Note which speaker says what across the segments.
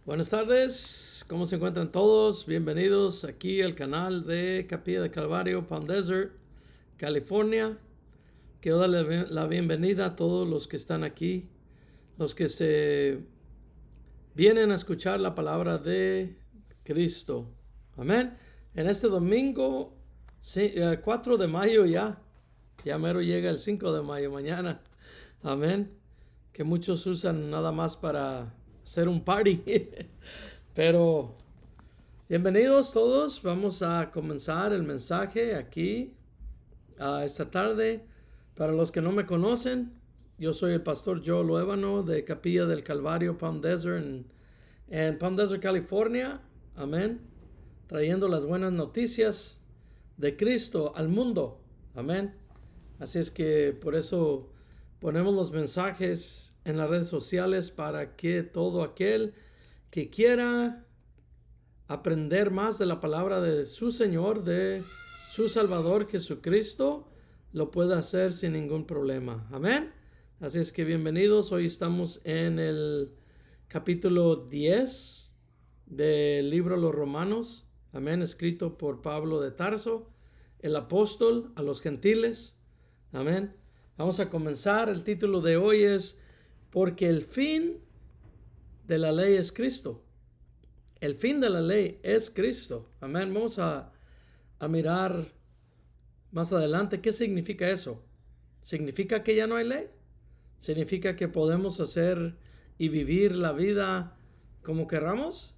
Speaker 1: Buenas tardes, ¿cómo se encuentran todos? Bienvenidos aquí al canal de Capilla del Calvario, Palm Desert, California. Quiero darle la bienvenida a todos los que están aquí, los que se vienen a escuchar la palabra de Cristo. Amén. En este domingo, 4 de mayo ya mero llega el 5 de mayo mañana. Amén. Que muchos usan nada más para hacer un party. Pero bienvenidos todos. Vamos a comenzar el mensaje aquí esta tarde. Para los que no me conocen, yo soy el pastor Joe Luébano de Capilla del Calvario, Palm Desert, en Palm Desert, California. Amén. Trayendo las buenas noticias de Cristo al mundo. Amén. Así es que por eso ponemos los mensajes en las redes sociales para que todo aquel que quiera aprender más de la palabra de su Señor, de su Salvador Jesucristo, lo pueda hacer sin ningún problema. Amén. Así es que bienvenidos. Hoy estamos en el capítulo 10 del libro de los Romanos. Amén. Escrito por Pablo de Tarso, el apóstol a los gentiles. Amén. Vamos a comenzar. El título de hoy es Porque el fin de la ley es Cristo. El fin de la ley es Cristo. Amén. Vamos a mirar más adelante qué significa eso. ¿Significa que ya no hay ley? ¿Significa que podemos hacer y vivir la vida como querramos?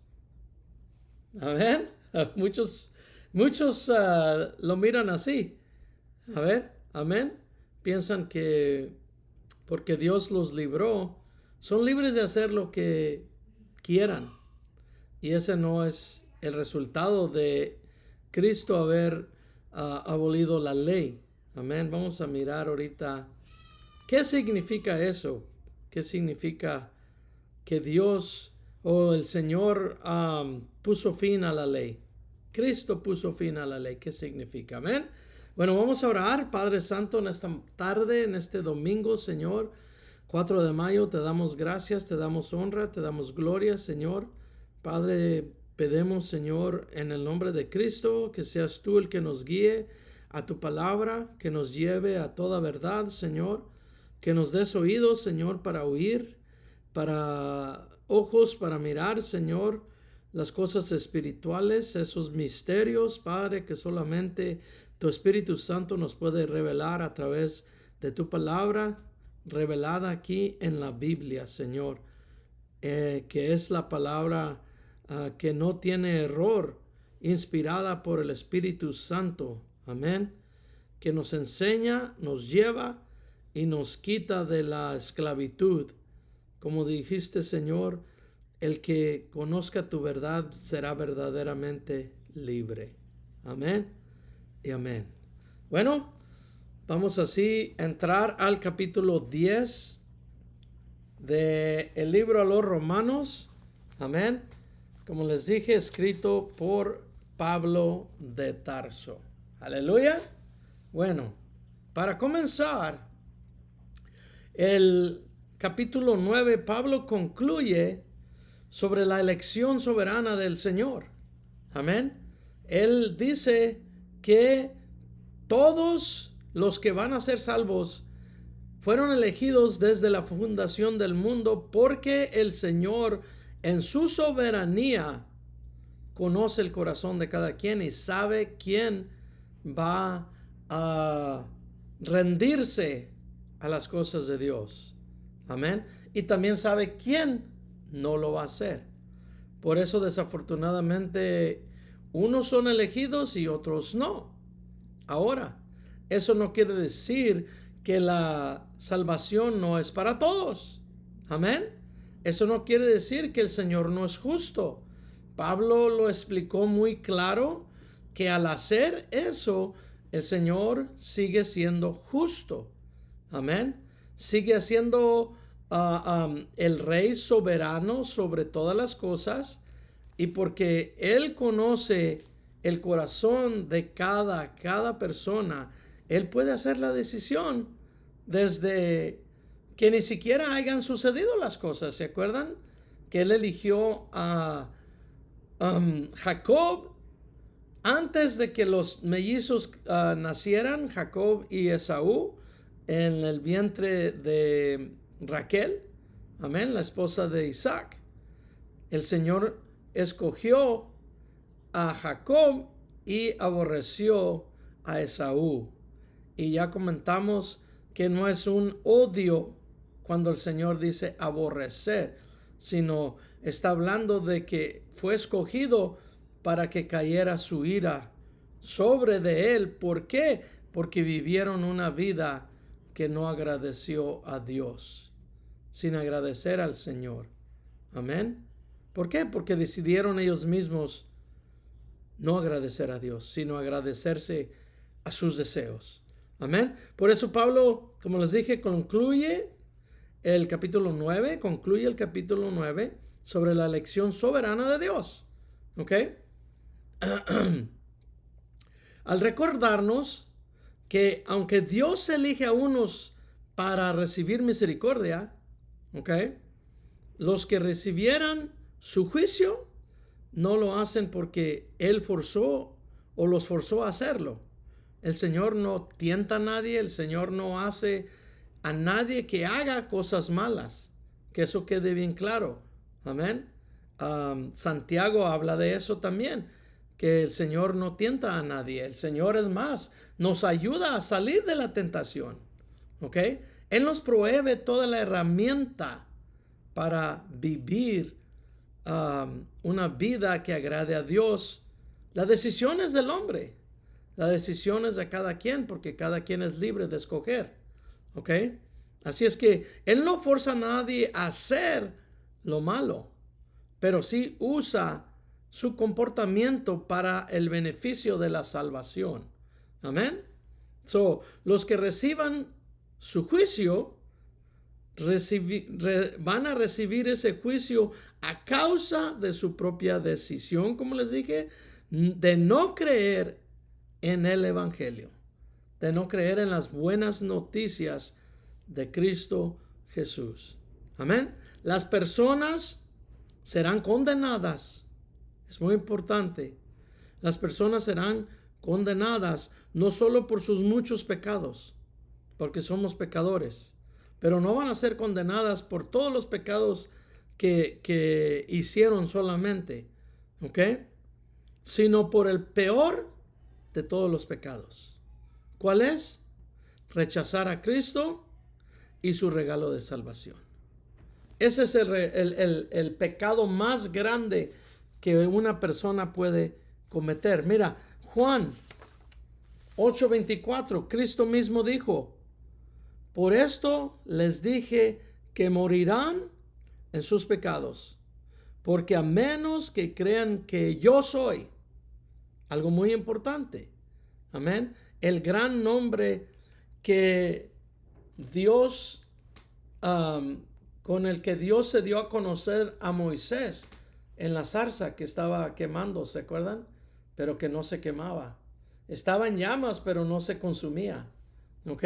Speaker 1: Amén. Muchos lo miran así. A ver, amén. Piensan que porque Dios los libró, son libres de hacer lo que quieran. Y ese no es el resultado de Cristo haber abolido la ley. Amén. Vamos a mirar ahorita qué significa eso. ¿Qué significa que Dios o el Señor puso fin a la ley? Cristo puso fin a la ley. ¿Qué significa? Amén. Bueno, vamos a orar. Padre Santo, en esta tarde, en este domingo, Señor, 4 de mayo, te damos gracias, te damos honra, te damos gloria, Señor. Padre, pedimos, Señor, en el nombre de Cristo, que seas tú el que nos guíe a tu palabra, que nos lleve a toda verdad, Señor. Que nos des oídos, Señor, para oír, para ojos para mirar, Señor, las cosas espirituales, esos misterios, Padre, que solamente tu Espíritu Santo nos puede revelar a través de tu palabra, revelada aquí en la Biblia, Señor, que es la palabra que no tiene error, inspirada por el Espíritu Santo. Amén. Que nos enseña, nos lleva y nos quita de la esclavitud. Como dijiste, Señor, el que conozca tu verdad será verdaderamente libre. Amén y amén. Bueno, vamos así a entrar al capítulo 10 del libro a los Romanos. Amén. Como les dije, escrito por Pablo de Tarso. Aleluya. Bueno, para comenzar, el capítulo 9, Pablo concluye sobre la elección soberana del Señor. Amén. Él dice que todos los que van a ser salvos fueron elegidos desde la fundación del mundo porque el Señor en su soberanía conoce el corazón de cada quien y sabe quién va a rendirse a las cosas de Dios. Amén. Y también sabe quién no lo va a hacer. Por eso desafortunadamente unos son elegidos y otros no. Ahora, eso no quiere decir que la salvación no es para todos. Amén. Eso no quiere decir que el Señor no es justo. Pablo lo explicó muy claro que al hacer eso, el Señor sigue siendo justo. Amén. Sigue siendo el rey soberano sobre todas las cosas, y porque Él conoce el corazón de cada persona, Él puede hacer la decisión desde que ni siquiera hayan sucedido las cosas. ¿Se acuerdan? que él eligió a Jacob antes de que los mellizos nacieran, Jacob y Esaú, en el vientre de Raquel, amén, la esposa de Isaac. El Señor escogió a Jacob y aborreció a Esaú. Y ya comentamos que no es un odio cuando el Señor dice aborrecer, sino está hablando de que fue escogido para que cayera su ira sobre de él. ¿Por qué? Porque vivieron una vida que no agradeció a Dios, sin agradecer al Señor. Amén. ¿Por qué? Porque decidieron ellos mismos no agradecer a Dios, sino agradecerse a sus deseos. Amén. Por eso Pablo, como les dije, concluye el capítulo 9 sobre la elección soberana de Dios. ¿Ok? Al recordarnos que aunque Dios elige a unos para recibir misericordia, ¿ok?, los que recibieran su juicio no lo hacen porque Él forzó o los forzó a hacerlo. El Señor no tienta a nadie, el Señor no hace a nadie que haga cosas malas. Que eso quede bien claro. Amén. Santiago habla de eso también, que el Señor no tienta a nadie. El Señor, es más, nos ayuda a salir de la tentación. ¿Ok? Él nos provee toda la herramienta para vivir una vida que agrade a Dios. La decisión es del hombre. La decisión es de cada quien, porque cada quien es libre de escoger. ¿Ok? Así es que Él no forza a nadie a hacer lo malo, pero sí usa su comportamiento para el beneficio de la salvación. Amén. Los que reciban su juicio van a recibir ese juicio a causa de su propia decisión, como les dije, de no creer en el Evangelio, de no creer en las buenas noticias de Cristo Jesús. Amén. Las personas serán condenadas. Es muy importante. Las personas serán condenadas no solo por sus muchos pecados, porque somos pecadores, pero no van a ser condenadas por todos los pecados que hicieron solamente, ¿ok?, sino por el peor de todos los pecados. ¿Cuál es? Rechazar a Cristo y su regalo de salvación. Ese es el pecado más grande que una persona puede cometer. Mira, Juan 8:24, Cristo mismo dijo: por esto les dije que morirán en sus pecados, porque a menos que crean que yo soy, algo muy importante, amén, el gran nombre que Dios, con el que Dios se dio a conocer a Moisés en la zarza que estaba quemando, ¿se acuerdan? Pero que no se quemaba. Estaba en llamas, pero no se consumía. ¿Ok?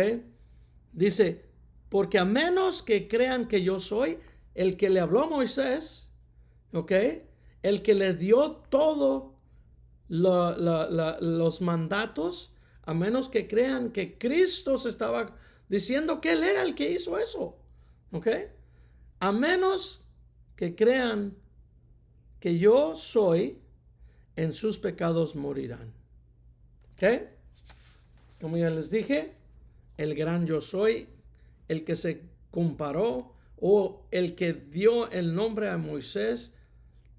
Speaker 1: Dice, porque a menos que crean que yo soy, el que le habló a Moisés, ¿ok?, el que le dio todo los mandatos, a menos que crean que Cristo se estaba diciendo que Él era el que hizo eso. ¿Ok? A menos que crean que yo soy, en sus pecados morirán. ¿Ok? Como ya les dije, el gran yo soy, el que se comparó o el que dio el nombre a Moisés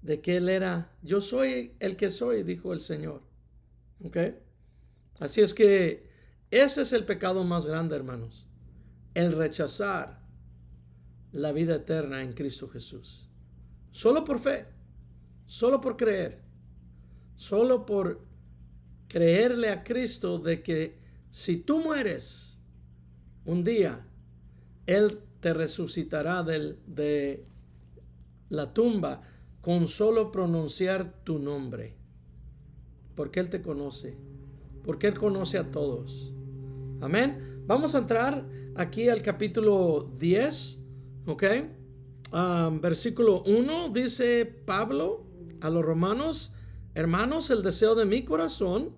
Speaker 1: de que él era, yo soy el que soy, dijo el Señor. ¿Ok? Así es que ese es el pecado más grande, hermanos. El rechazar la vida eterna en Cristo Jesús. Solo por fe, solo por creer, solo por creerle a Cristo de que si tú mueres un día, Él te resucitará de la tumba con solo pronunciar tu nombre. Porque Él te conoce. Porque Él conoce a todos. Amén. Vamos a entrar aquí al capítulo 10. ¿Ok? versículo 1 dice Pablo a los romanos: hermanos, el deseo de mi corazón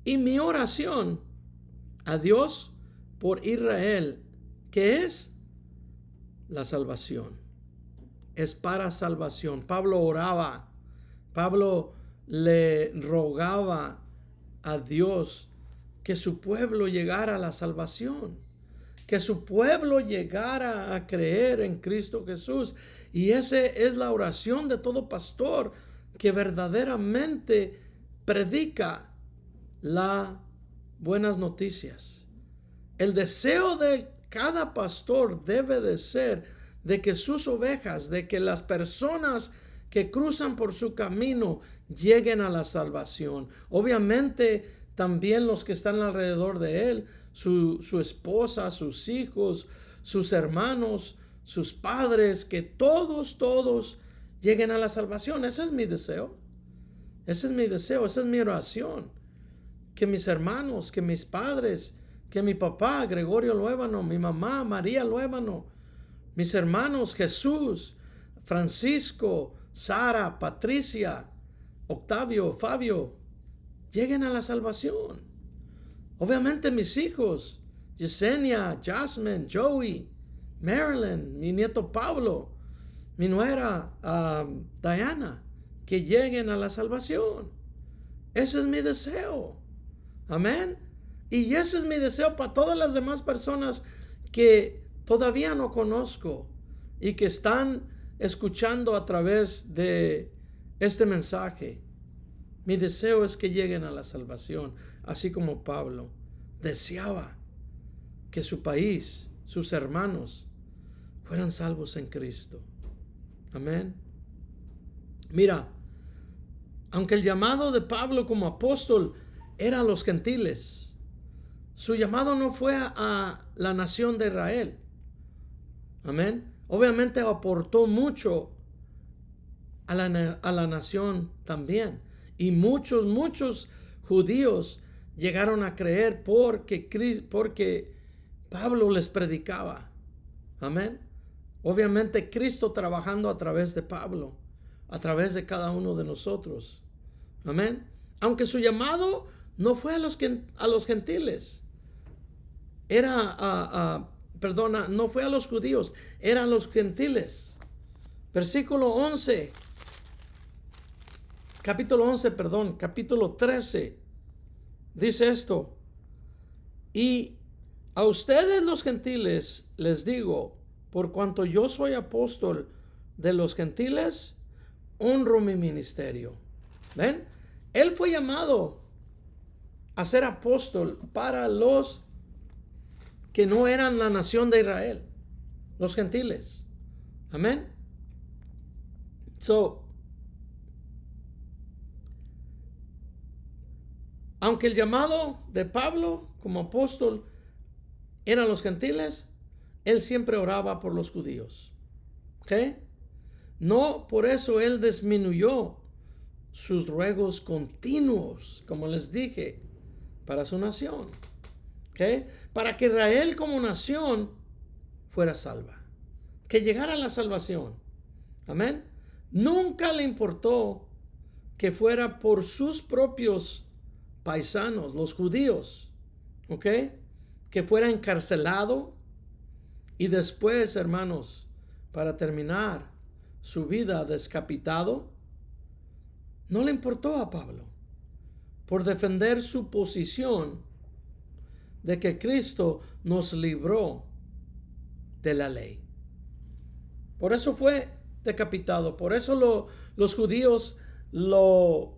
Speaker 1: y mi oración a Dios por Israel, que es la salvación. Es para salvación. Pablo oraba, Pablo le rogaba a Dios que su pueblo llegara a la salvación, que su pueblo llegara a creer en Cristo Jesús. Y esa es la oración de todo pastor que verdaderamente predica las buenas noticias. El deseo de cada pastor debe de ser de que sus ovejas, de que las personas que cruzan por su camino lleguen a la salvación. Obviamente también los que están alrededor de él, su esposa, sus hijos, sus hermanos, sus padres, que todos lleguen a la salvación. Ese es mi deseo. Ese es mi deseo, esa es mi oración. Que mis hermanos, que mis padres, que mi papá, Gregorio Luébano, mi mamá, María Luébano, mis hermanos, Jesús, Francisco, Sara, Patricia, Octavio, Fabio, lleguen a la salvación. Obviamente mis hijos, Yesenia, Jasmine, Joey, Marilyn, mi nieto Pablo, mi nuera Diana, que lleguen a la salvación. Ese es mi deseo. Amén. Y ese es mi deseo para todas las demás personas que todavía no conozco y que están escuchando a través de este mensaje. Mi deseo es que lleguen a la salvación, así como Pablo deseaba que su país, sus hermanos, fueran salvos en Cristo. Amén. Mira, aunque el llamado de Pablo como apóstol era a los gentiles, su llamado no fue a la nación de Israel. Amén. Obviamente aportó mucho a la nación también. Y muchos judíos llegaron a creer porque Pablo les predicaba. Amén. Obviamente Cristo trabajando a través de Pablo, a través de cada uno de nosotros. Amén. Aunque su llamado no fue a los gentiles, no fue a los judíos, eran los gentiles. Versículo 11, capítulo 13, dice esto: y a ustedes los gentiles les digo, por cuanto yo soy apóstol de los gentiles, honro mi ministerio. ¿Ven? Él fue llamado a ser apóstol para los que no eran la nación de Israel, los gentiles. Amén. Aunque el llamado de Pablo como apóstol eran los gentiles, él siempre oraba por los judíos. ¿Ok? No por eso él disminuyó sus ruegos continuos, como les dije, para su nación. ¿Ok? Para que Israel como nación fuera salva, que llegara a la salvación. Amén. Nunca le importó que fuera por sus propios paisanos, los judíos, ¿ok? Que fuera encarcelado y después, hermanos, para terminar su vida descapitado. No le importó a Pablo por defender su posición de que Cristo nos libró de la ley. Por eso fue decapitado, por eso los judíos lo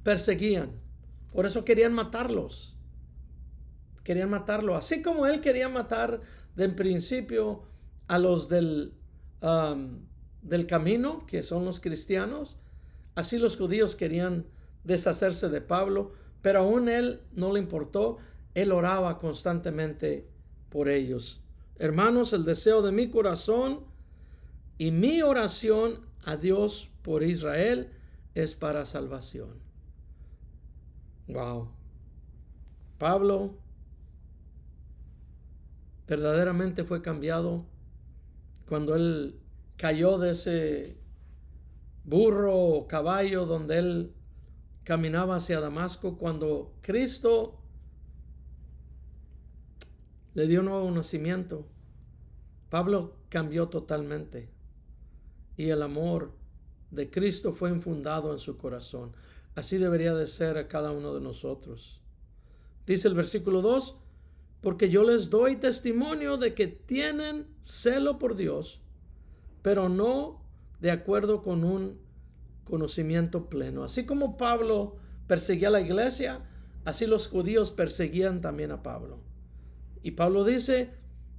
Speaker 1: perseguían, por eso querían matarlo, así como él quería matar de principio a los del camino, que son los cristianos. Así los judíos querían deshacerse de Pablo, pero aún él no le importó. Él oraba constantemente por ellos. Hermanos, el deseo de mi corazón y mi oración a Dios por Israel es para salvación. Wow. Pablo verdaderamente fue cambiado cuando él cayó de ese burro o caballo donde él caminaba hacia Damasco, cuando Cristo le dio un nuevo nacimiento, Pablo cambió totalmente y el amor de Cristo fue infundado en su corazón. Así debería de ser a cada uno de nosotros. Dice el versículo 2, porque yo les doy testimonio de que tienen celo por Dios, pero no de acuerdo con un conocimiento pleno. Así como Pablo perseguía a la iglesia, así los judíos perseguían también a Pablo. Y Pablo dice,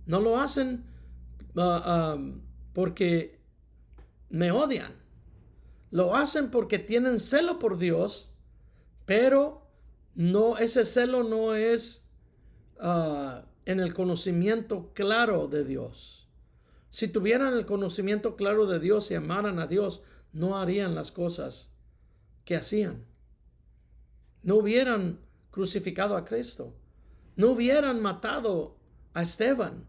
Speaker 1: no lo hacen porque me odian. Lo hacen porque tienen celo por Dios, pero no, ese celo no es en el conocimiento claro de Dios. Si tuvieran el conocimiento claro de Dios y amaran a Dios, no harían las cosas que hacían. No hubieran crucificado a Cristo. No hubieran matado a Esteban.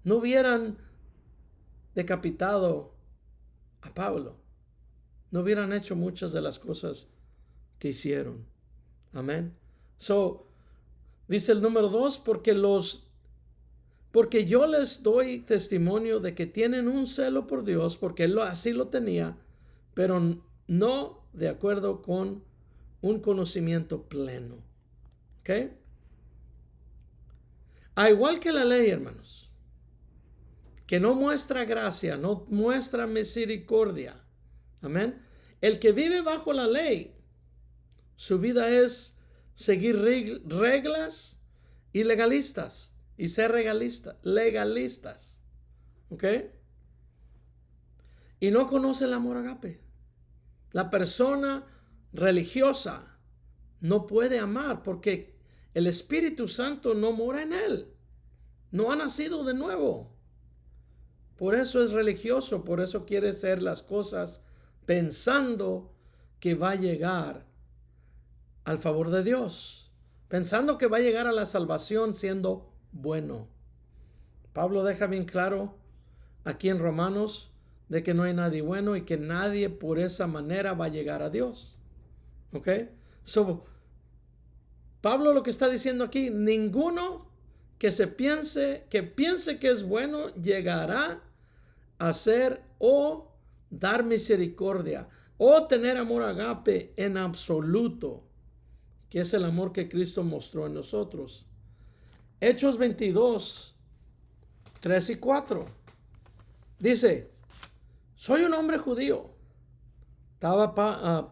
Speaker 1: No hubieran decapitado a Pablo. No hubieran hecho muchas de las cosas que hicieron. Amén. Dice el número 2, porque yo les doy testimonio de que tienen un celo por Dios, porque él así lo tenía, pero no de acuerdo con un conocimiento pleno. ¿Ok? A igual que la ley, hermanos, que no muestra gracia, no muestra misericordia. Amén. El que vive bajo la ley, su vida es seguir reglas y legalistas y ser legalistas. ¿Ok? Y no conoce el amor agape. La persona religiosa no puede amar porque el Espíritu Santo no mora en él. No ha nacido de nuevo. Por eso es religioso, por eso quiere hacer las cosas pensando que va a llegar al favor de Dios, pensando que va a llegar a la salvación siendo bueno. Pablo deja bien claro aquí en Romanos de que no hay nadie bueno y que nadie por esa manera va a llegar a Dios. ¿Ok? Pablo lo que está diciendo aquí, ninguno que piense que es bueno llegará a ser o dar misericordia o tener amor agape en absoluto, que es el amor que Cristo mostró en nosotros. Hechos 22, 3 y 4. Dice, soy un hombre judío. Estaba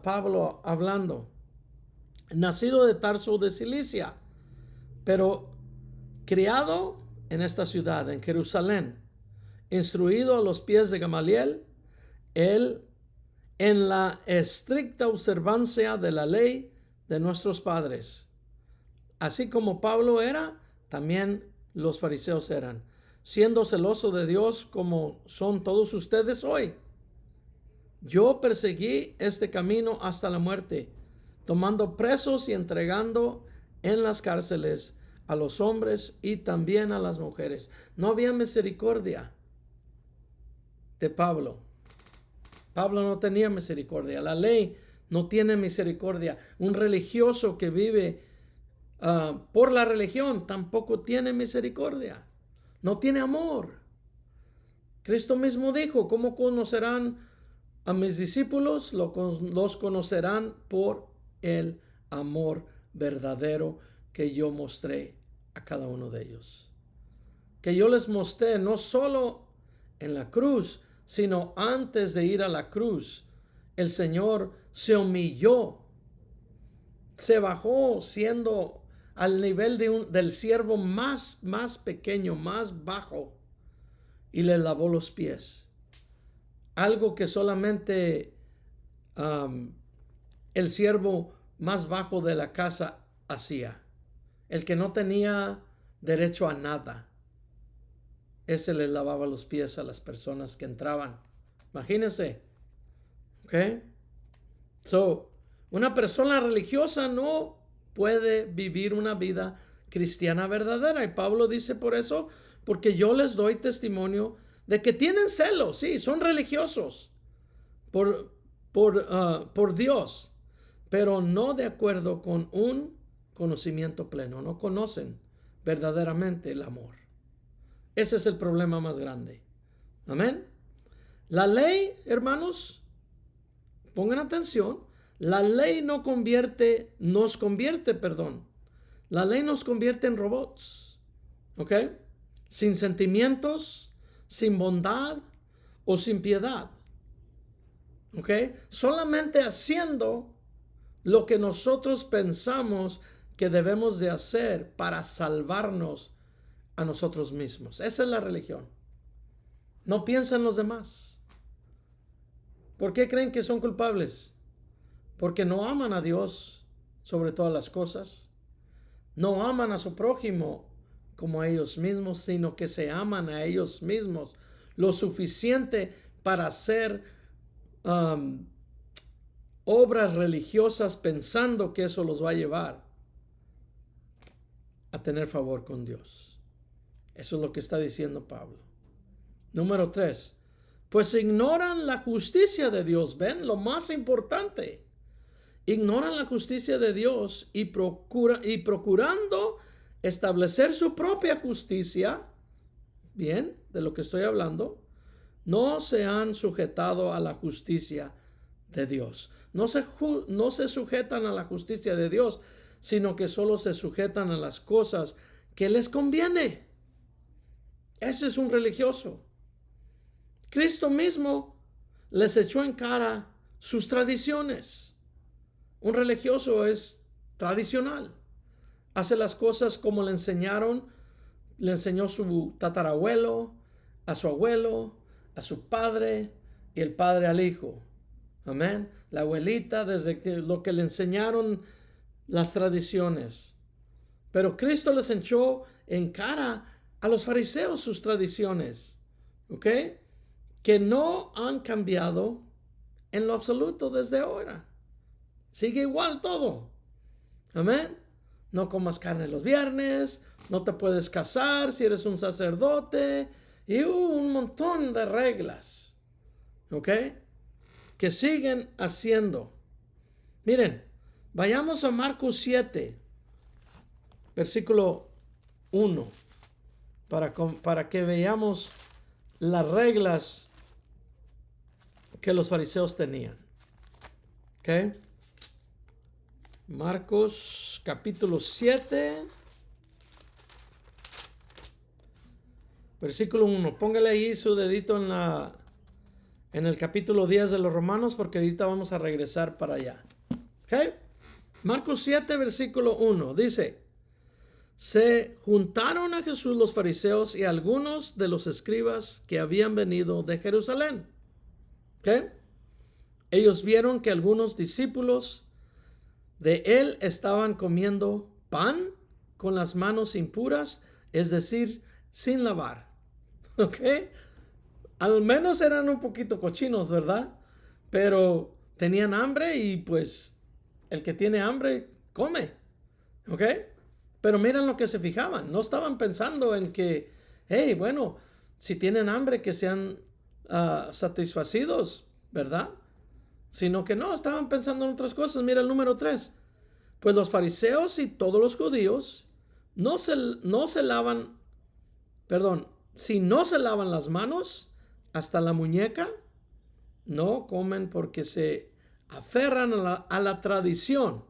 Speaker 1: Pablo hablando. Nacido de Tarso de Cilicia, pero criado en esta ciudad, en Jerusalén, instruido a los pies de Gamaliel, él en la estricta observancia de la ley de nuestros padres. Así como Pablo era, también los fariseos eran, siendo celoso de Dios como son todos ustedes hoy. Yo perseguí este camino hasta la muerte, tomando presos y entregando en las cárceles a los hombres y también a las mujeres. No había misericordia de Pablo. Pablo no tenía misericordia. La ley no tiene misericordia. Un religioso que vive por la religión tampoco tiene misericordia. No tiene amor. Cristo mismo dijo, ¿cómo conocerán a mis discípulos? Los conocerán por el amor verdadero que yo mostré a cada uno de ellos. Que yo les mostré no solo en la cruz, sino antes de ir a la cruz. El Señor se humilló, se bajó siendo al nivel del siervo más pequeño, más bajo, y le lavó los pies. Algo que solamente el siervo más bajo de la casa hacía. El que no tenía derecho a nada. Ese le lavaba los pies a las personas que entraban. Imagínense. ¿Ok? Una persona religiosa no puede vivir una vida cristiana verdadera. Y Pablo dice por eso, porque yo les doy testimonio de que tienen celos, sí, son religiosos por Dios, pero no de acuerdo con un conocimiento pleno. No conocen verdaderamente el amor. Ese es el problema más grande. Amén. La ley, hermanos, pongan atención, la ley nos convierte, la ley nos convierte en robots, ¿ok? Sin sentimientos, sin bondad o sin piedad, ¿ok? Solamente haciendo lo que nosotros pensamos que debemos de hacer para salvarnos a nosotros mismos. Esa es la religión. No piensa en los demás. ¿Por qué creen que son culpables? Porque no aman a Dios sobre todas las cosas. No aman a su prójimo como a ellos mismos, sino que se aman a ellos mismos lo suficiente para hacer obras religiosas pensando que eso los va a llevar a tener favor con Dios. Eso es lo que está diciendo Pablo. Número 3. Pues ignoran la justicia de Dios. ¿Ven? Lo más importante. Ignoran la justicia de Dios y procurando establecer su propia justicia, bien, de lo que estoy hablando, no se han sujetado a la justicia de Dios. No se sujetan a la justicia de Dios, sino que solo se sujetan a las cosas que les conviene. Ese es un religioso. Cristo mismo les echó en cara sus tradiciones. Un religioso es tradicional. Hace las cosas como le enseñó su tatarabuelo, a su abuelo, a su padre y el padre al hijo. Amén. La abuelita, desde lo que le enseñaron las tradiciones. Pero Cristo les echó en cara a los fariseos sus tradiciones. ¿Ok? Que no han cambiado en lo absoluto desde ahora. Sigue igual todo. Amén. No comas carne los viernes, no te puedes casar si eres un sacerdote y un montón de reglas. ¿Ok? Que siguen haciendo. Miren, vayamos a Marcos 7, versículo 1, para que veamos las reglas que los fariseos tenían. ¿Ok? Marcos capítulo 7, versículo 1. Póngale ahí su dedito en el capítulo 10 de los Romanos, porque ahorita vamos a regresar para allá. ¿Ok? Marcos 7, versículo 1. Dice: se juntaron a Jesús los fariseos y algunos de los escribas que habían venido de Jerusalén. ¿Ok? Ellos vieron que algunos discípulos de él estaban comiendo pan con las manos impuras, es decir, sin lavar. ¿Ok? Al menos eran un poquito cochinos, ¿verdad? Pero tenían hambre y pues el que tiene hambre come. ¿Ok? Pero miren lo que se fijaban. No estaban pensando en que, hey, bueno, si tienen hambre que sean satisfacidos, ¿verdad? Sino que no, estaban pensando en otras cosas. Mira el número 3. Pues los fariseos y todos los judíos si no se lavan las manos hasta la muñeca, no comen porque se aferran a la tradición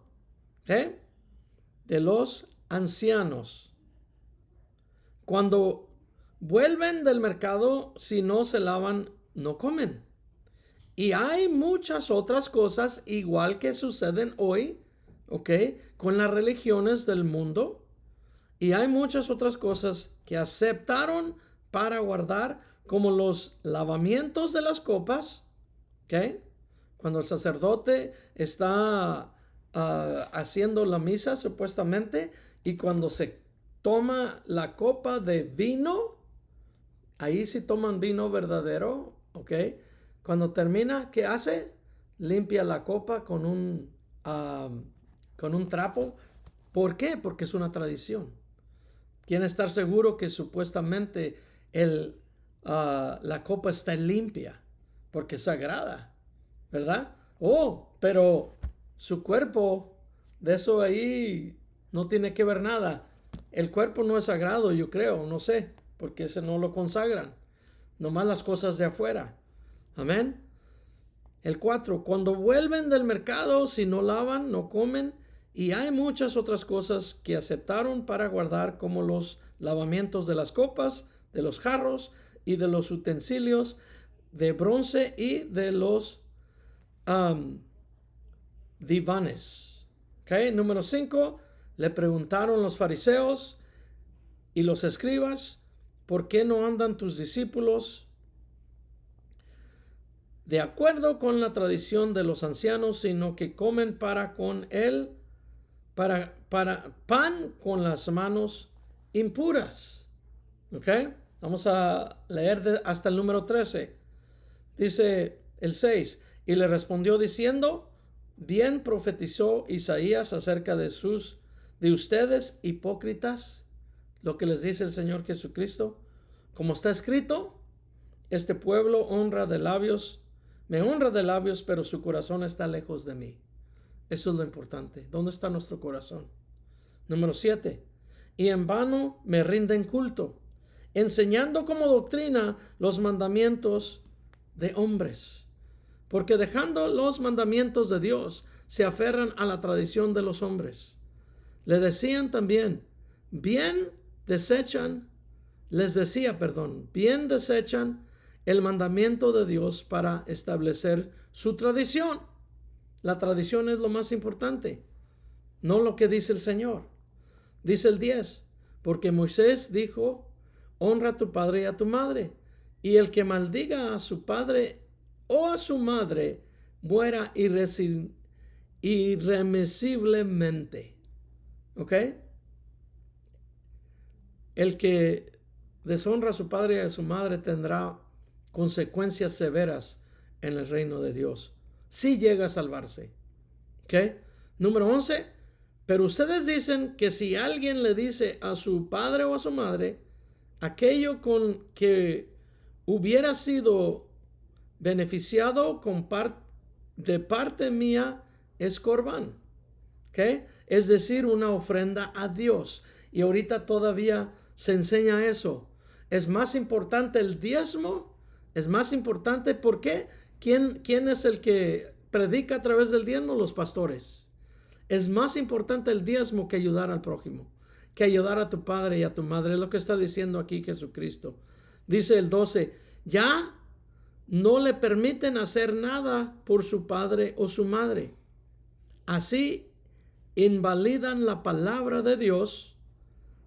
Speaker 1: de los ancianos. Cuando vuelven del mercado, si no se lavan, no comen. Y hay muchas otras cosas igual que suceden hoy, ¿ok? Con las religiones del mundo. Y hay muchas otras cosas que aceptaron para guardar, como los lavamientos de las copas, ¿ok? Cuando el sacerdote está haciendo la misa supuestamente, y cuando se toma la copa de vino, ahí sí toman vino verdadero, ¿ok? Cuando termina, ¿qué hace? Limpia la copa con un trapo. ¿Por qué? Porque es una tradición. Quieren estar seguro que supuestamente el la copa está limpia porque es sagrada, ¿verdad? Oh, pero su cuerpo, de eso ahí no tiene que ver nada. El cuerpo no es sagrado, yo creo, no sé, porque ese no lo consagran. Nomás las cosas de afuera. Amén. El 4, cuando vuelven del mercado, si no lavan, no comen. Y hay muchas otras cosas que aceptaron para guardar, como los lavamientos de las copas, de los jarros y de los utensilios de bronce y de los divanes. Okay. Número 5, le preguntaron los fariseos y los escribas, ¿por qué no andan tus discípulos de acuerdo con la tradición de los ancianos, sino que comen para pan con las manos impuras? ¿Ok? Vamos a leer hasta el número 13. Dice el 6, y le respondió diciendo, bien profetizó Isaías acerca de ustedes hipócritas, lo que les dice el Señor Jesucristo, como está escrito, este pueblo me honra de labios, pero su corazón está lejos de mí. Eso es lo importante. ¿Dónde está nuestro corazón? Número 7. Y en vano me rinden culto, enseñando como doctrina los mandamientos de hombres. Porque dejando los mandamientos de Dios, se aferran a la tradición de los hombres. Le decían también, bien desechan el mandamiento de Dios para establecer su tradición. La tradición es lo más importante, no lo que dice el Señor. Dice el 10, porque Moisés dijo, honra a tu padre y a tu madre, y el que maldiga a su padre o a su madre muera irremisiblemente. ¿Ok? El que deshonra a su padre y a su madre tendrá consecuencias severas en el reino de Dios, si llega a salvarse. ¿Ok? Número 11. Pero ustedes dicen que si alguien le dice a su padre o a su madre aquello con que hubiera sido beneficiado de parte mía, es corbán. ¿Ok? Es decir, una ofrenda a Dios. Y ahorita todavía se enseña eso. Es más importante el diezmo. Es más importante, ¿por qué? ¿Quién es el que predica a través del diezmo? Los pastores. Es más importante el diezmo que ayudar al prójimo, que ayudar a tu padre y a tu madre. Es lo que está diciendo aquí Jesucristo. Dice el 12, ya no le permiten hacer nada por su padre o su madre. Así invalidan la palabra de Dios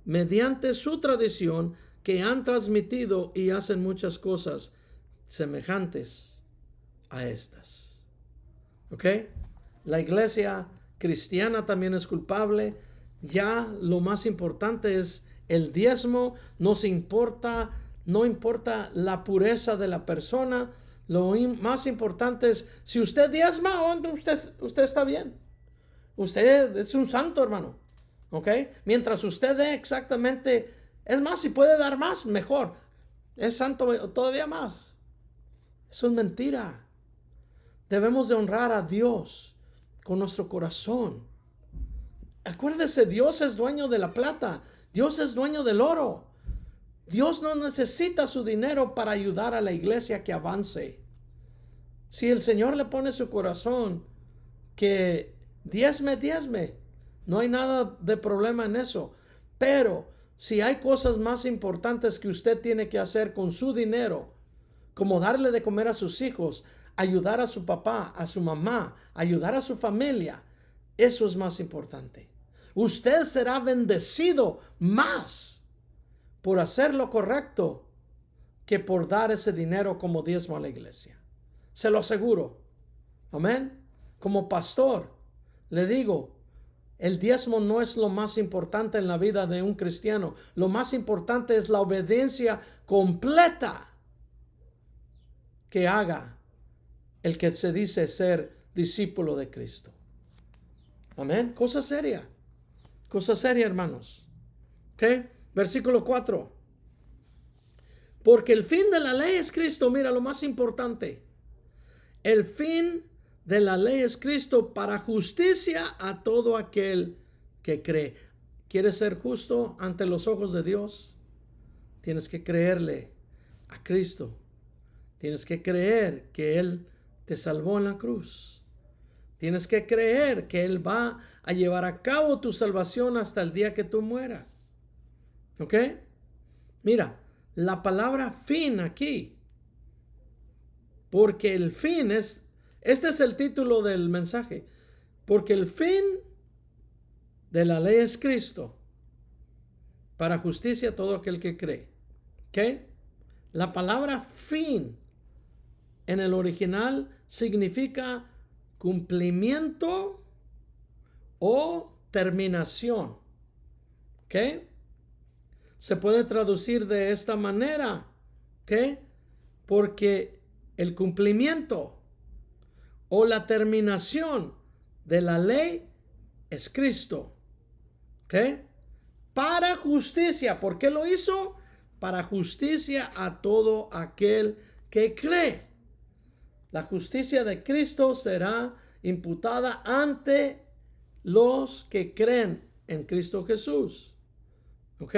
Speaker 1: mediante su tradición que han transmitido, y hacen muchas cosas semejantes a estas. ¿Ok? La iglesia cristiana también es culpable. Ya lo más importante es el diezmo. No importa la pureza de la persona. Lo más importante es, si usted diezma, usted está bien. Usted es un santo, hermano. ¿Ok? Mientras usted dé exactamente, es más, si puede dar más, mejor. Es santo todavía más. Eso es mentira. Debemos de honrar a Dios con nuestro corazón. Acuérdese, Dios es dueño de la plata. Dios es dueño del oro. Dios no necesita su dinero para ayudar a la iglesia que avance. Si el Señor le pone su corazón que diezme, no hay nada de problema en eso. Pero si hay cosas más importantes que usted tiene que hacer con su dinero, como darle de comer a sus hijos, ayudar a su papá, a su mamá, ayudar a su familia, eso es más importante. Usted será bendecido más por hacer lo correcto que por dar ese dinero como diezmo a la iglesia. Se lo aseguro. Amén. Como pastor, le digo, el diezmo no es lo más importante en la vida de un cristiano. Lo más importante es la obediencia completa que haga el que se dice ser discípulo de Cristo. Amén. Cosa seria, hermanos. ¿Ok? Versículo 4. Porque el fin de la ley es Cristo. Mira, lo más importante. El fin de la ley es Cristo para justicia a todo aquel que cree. ¿Quieres ser justo ante los ojos de Dios? Tienes que creerle a Cristo. Tienes que creer que Él te salvó en la cruz. Tienes que creer que Él va a llevar a cabo tu salvación hasta el día que tú mueras. ¿Ok? Mira, la palabra fin aquí. Porque el fin es, este es el título del mensaje. Porque el fin de la ley es Cristo. Para justicia a todo aquel que cree. ¿Ok? La palabra fin en el original significa cumplimiento o terminación. ¿Ok? Se puede traducir de esta manera. ¿Ok? Porque el cumplimiento o la terminación de la ley es Cristo. ¿Ok? Para justicia. ¿Por qué lo hizo? Para justicia a todo aquel que cree. La justicia de Cristo será imputada ante los que creen en Cristo Jesús. ¿Ok?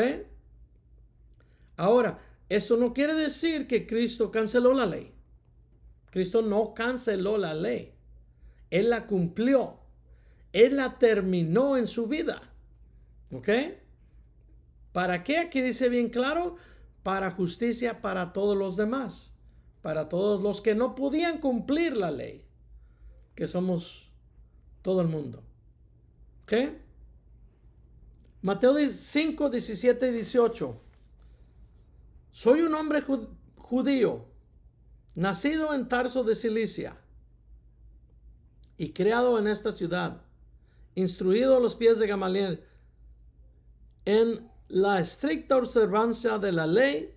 Speaker 1: Ahora, esto no quiere decir que Cristo canceló la ley. Cristo no canceló la ley. Él la cumplió. Él la terminó en su vida. ¿Ok? ¿Para qué? Aquí dice bien claro, para justicia para todos los demás, para todos los que no podían cumplir la ley, que somos todo el mundo. ¿Ok? Mateo 5, 17 y 18. Soy un hombre judío, nacido en Tarso de Cilicia y criado en esta ciudad, instruido a los pies de Gamaliel en la estricta observancia de la ley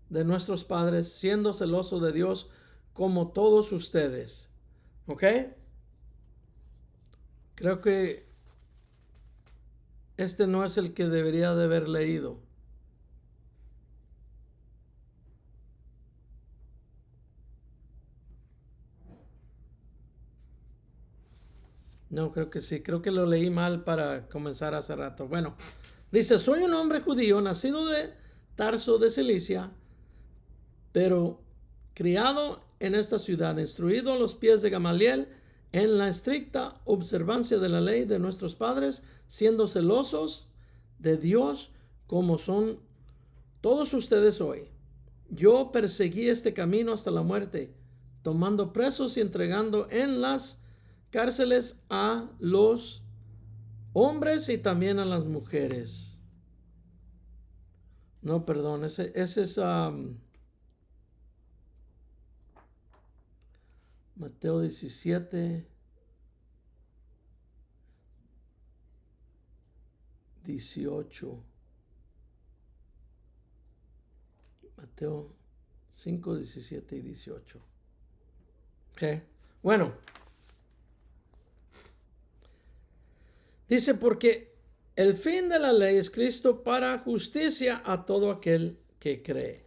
Speaker 1: de nuestros padres, siendo celoso de Dios como todos ustedes. ¿Ok? Creo que este no es el que debería de haber leído. No, creo que sí. Creo que lo leí mal para comenzar hace rato. Bueno, dice, soy un hombre judío, nacido de Tarso de Cilicia, pero criado en esta ciudad, instruido a los pies de Gamaliel en la estricta observancia de la ley de nuestros padres, siendo celosos de Dios como son todos ustedes hoy. Yo perseguí este camino hasta la muerte, tomando presos y entregando en las cárceles a los hombres y también a las mujeres. No, perdón, ese es Mateo 17, 18. Mateo 5, 17 y 18. Ok, bueno. Dice, porque el fin de la ley es Cristo para justicia a todo aquel que cree.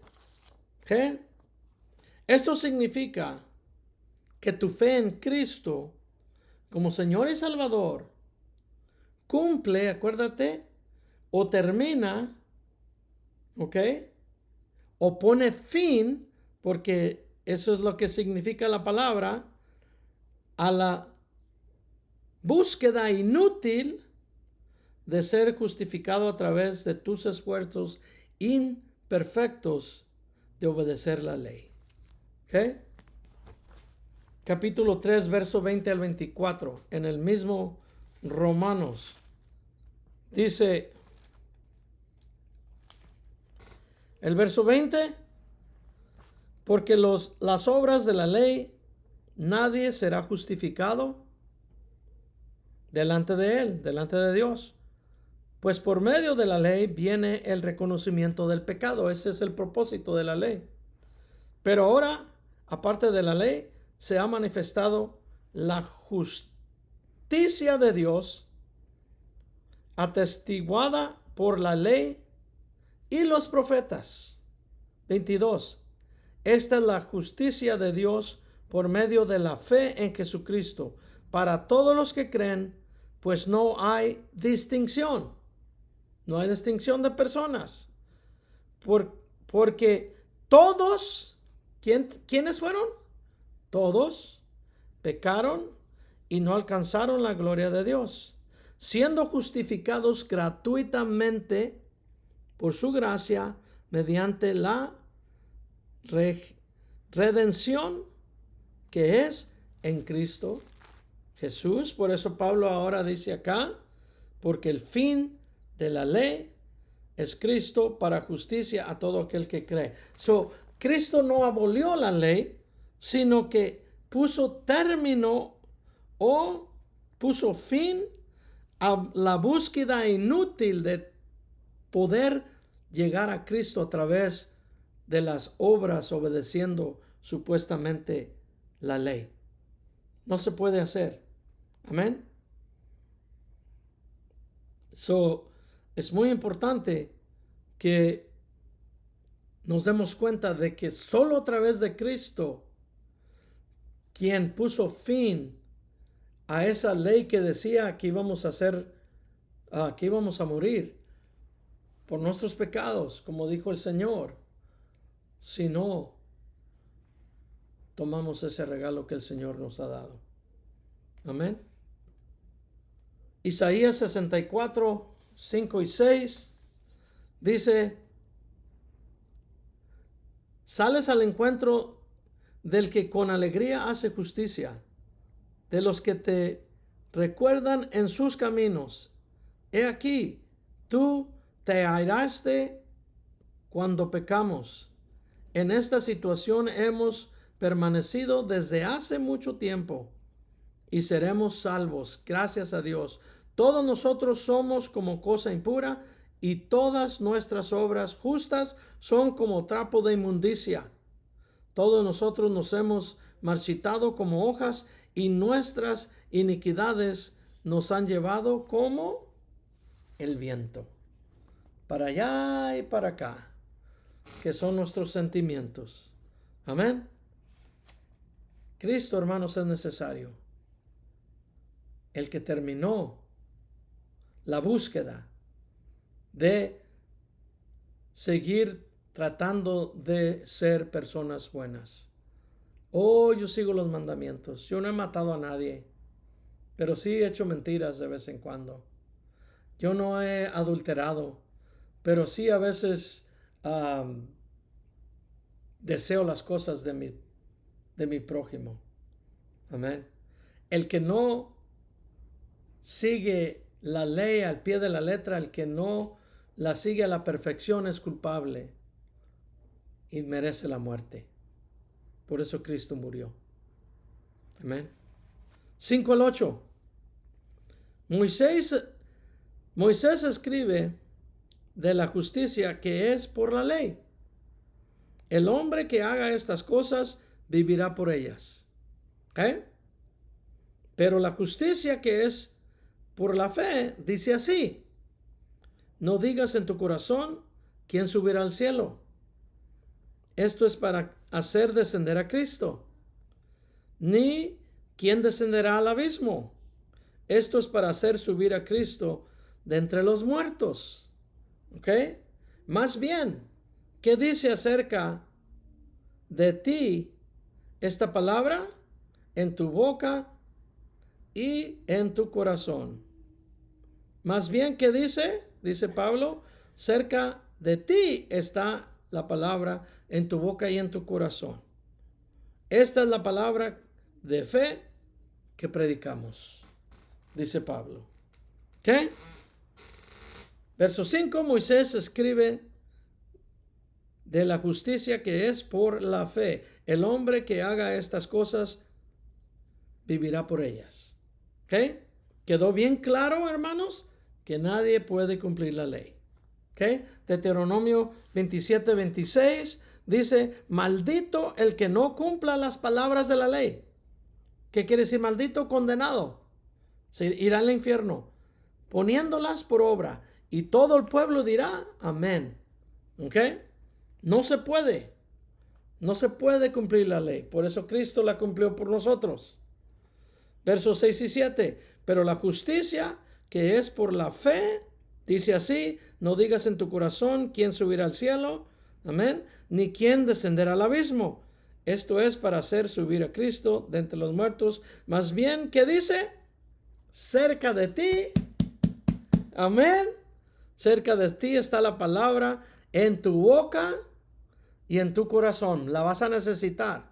Speaker 1: ¿Ok? Esto significa que tu fe en Cristo como Señor y Salvador cumple, acuérdate, o termina, ¿ok? O pone fin, porque eso es lo que significa la palabra, a la búsqueda inútil de ser justificado a través de tus esfuerzos imperfectos de obedecer la ley. ¿Ok? Capítulo 3, verso 20 al 24, en el mismo Romanos, dice el verso 20, porque las obras de la ley, nadie será justificado delante de él, delante de Dios. Pues por medio de la ley viene el reconocimiento del pecado. Ese es el propósito de la ley. Pero ahora, aparte de la ley, se ha manifestado la justicia de Dios, atestiguada por la ley y los profetas. 22. Esta es la justicia de Dios por medio de la fe en Jesucristo para todos los que creen, pues no hay distinción. No hay distinción de personas. Porque todos, ¿quiénes fueron? Todos pecaron y no alcanzaron la gloria de Dios, siendo justificados gratuitamente por su gracia mediante la redención que es en Cristo Jesús. Por eso Pablo ahora dice acá, porque el fin de la ley es Cristo para justicia a todo aquel que cree. Cristo no abolió la ley, sino que puso término o puso fin a la búsqueda inútil de poder llegar a Cristo a través de las obras obedeciendo supuestamente la ley. No se puede hacer. Amén. Es muy importante que nos demos cuenta de que solo a través de Cristo, quien puso fin a esa ley que decía que íbamos a que íbamos a morir por nuestros pecados, como dijo el Señor, si no tomamos ese regalo que el Señor nos ha dado. Amén. Isaías 64, 5 y 6 dice: sales al encuentro del que con alegría hace justicia, de los que te recuerdan en sus caminos. He aquí, tú te airaste cuando pecamos. En esta situación hemos permanecido desde hace mucho tiempo y seremos salvos, gracias a Dios. Todos nosotros somos como cosa impura y todas nuestras obras justas son como trapo de inmundicia. Todos nosotros nos hemos marchitado como hojas y nuestras iniquidades nos han llevado como el viento, para allá y para acá, que son nuestros sentimientos. Amén. Cristo, hermanos, es necesario. El que terminó la búsqueda de seguir tratando de ser personas buenas. Yo sigo los mandamientos. Yo no he matado a nadie, pero sí he hecho mentiras de vez en cuando. Yo no he adulterado, pero sí a veces deseo las cosas de mi prójimo. Amén. El que no sigue la ley al pie de la letra, el que no la sigue a la perfección, es culpable y merece la muerte. Por eso Cristo murió. Amén. 5 al 8. Moisés escribe de la justicia que es por la ley. El hombre que haga estas cosas vivirá por ellas. Pero la justicia que es por la fe dice así: no digas en tu corazón quién subirá al cielo. Esto es para hacer descender a Cristo. Ni quién descenderá al abismo. Esto es para hacer subir a Cristo de entre los muertos. Más bien, ¿qué dice acerca de ti esta palabra? En tu boca y en tu corazón. Más bien, ¿qué dice? Dice Pablo: cerca de ti está la palabra, en tu boca y en tu corazón. Esta es la palabra de fe que predicamos, dice Pablo. Verso 5, Moisés escribe de la justicia que es por la fe. El hombre que haga estas cosas vivirá por ellas. ¿Quedó bien claro, hermanos? Que nadie puede cumplir la ley. Deuteronomio 27, 26 dice: maldito el que no cumpla las palabras de la ley. ¿Qué quiere decir maldito? Condenado. Se irá al infierno, poniéndolas por obra. Y todo el pueblo dirá amén. No se puede. No se puede cumplir la ley. Por eso Cristo la cumplió por nosotros. Versos 6 y 7. Pero la justicia que es por la fe, dice así, no digas en tu corazón quién subirá al cielo, amén, ni quién descenderá al abismo. Esto es para hacer subir a Cristo de entre los muertos. Más bien, ¿qué dice? Cerca de ti, amén. Cerca de ti está la palabra en tu boca y en tu corazón. La vas a necesitar.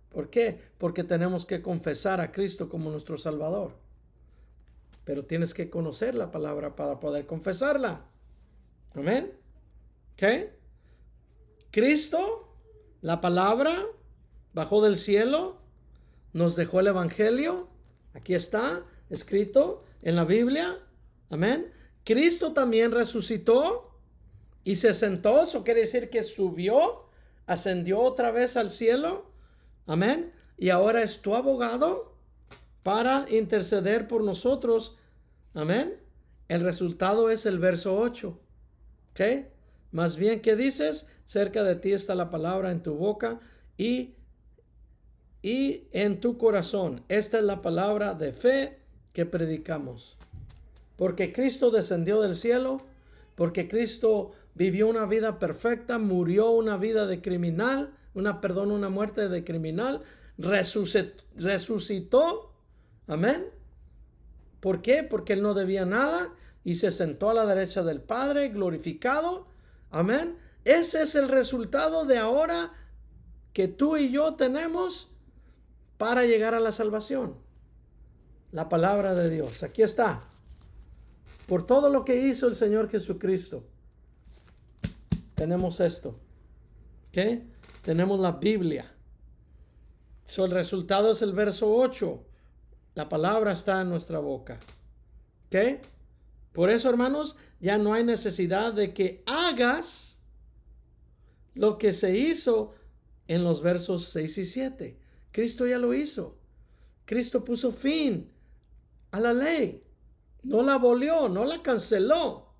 Speaker 1: ¿Por qué? Porque tenemos que confesar a Cristo como nuestro Salvador. Pero tienes que conocer la palabra para poder confesarla. Amén. ¿Ok? Cristo, la palabra, bajó del cielo, nos dejó el Evangelio. Aquí está, escrito en la Biblia. Amén. Cristo también resucitó y se sentó. Eso quiere decir que subió, ascendió otra vez al cielo. Amén. Y ahora es tu abogado para interceder por nosotros. Amén. El resultado es el verso 8. ¿Ok? Más bien, ¿qué dices? Cerca de ti está la palabra en tu boca y en tu corazón. Esta es la palabra de fe que predicamos. Porque Cristo descendió del cielo, porque Cristo vivió una vida perfecta, murió una vida de criminal, una muerte de criminal, resucitó. Amén. ¿Por qué? Porque Él no debía nada y se sentó a la derecha del Padre, glorificado. Amén. Ese es el resultado de ahora que tú y yo tenemos para llegar a la salvación. La palabra de Dios. Aquí está. Por todo lo que hizo el Señor Jesucristo, tenemos esto. ¿Ok? Tenemos la Biblia. El resultado es el verso 8. La palabra está en nuestra boca. ¿Ok? Por eso, hermanos, ya no hay necesidad de que hagas lo que se hizo en los versos 6 y 7. Cristo ya lo hizo. Cristo puso fin a la ley. No la abolió, no la canceló.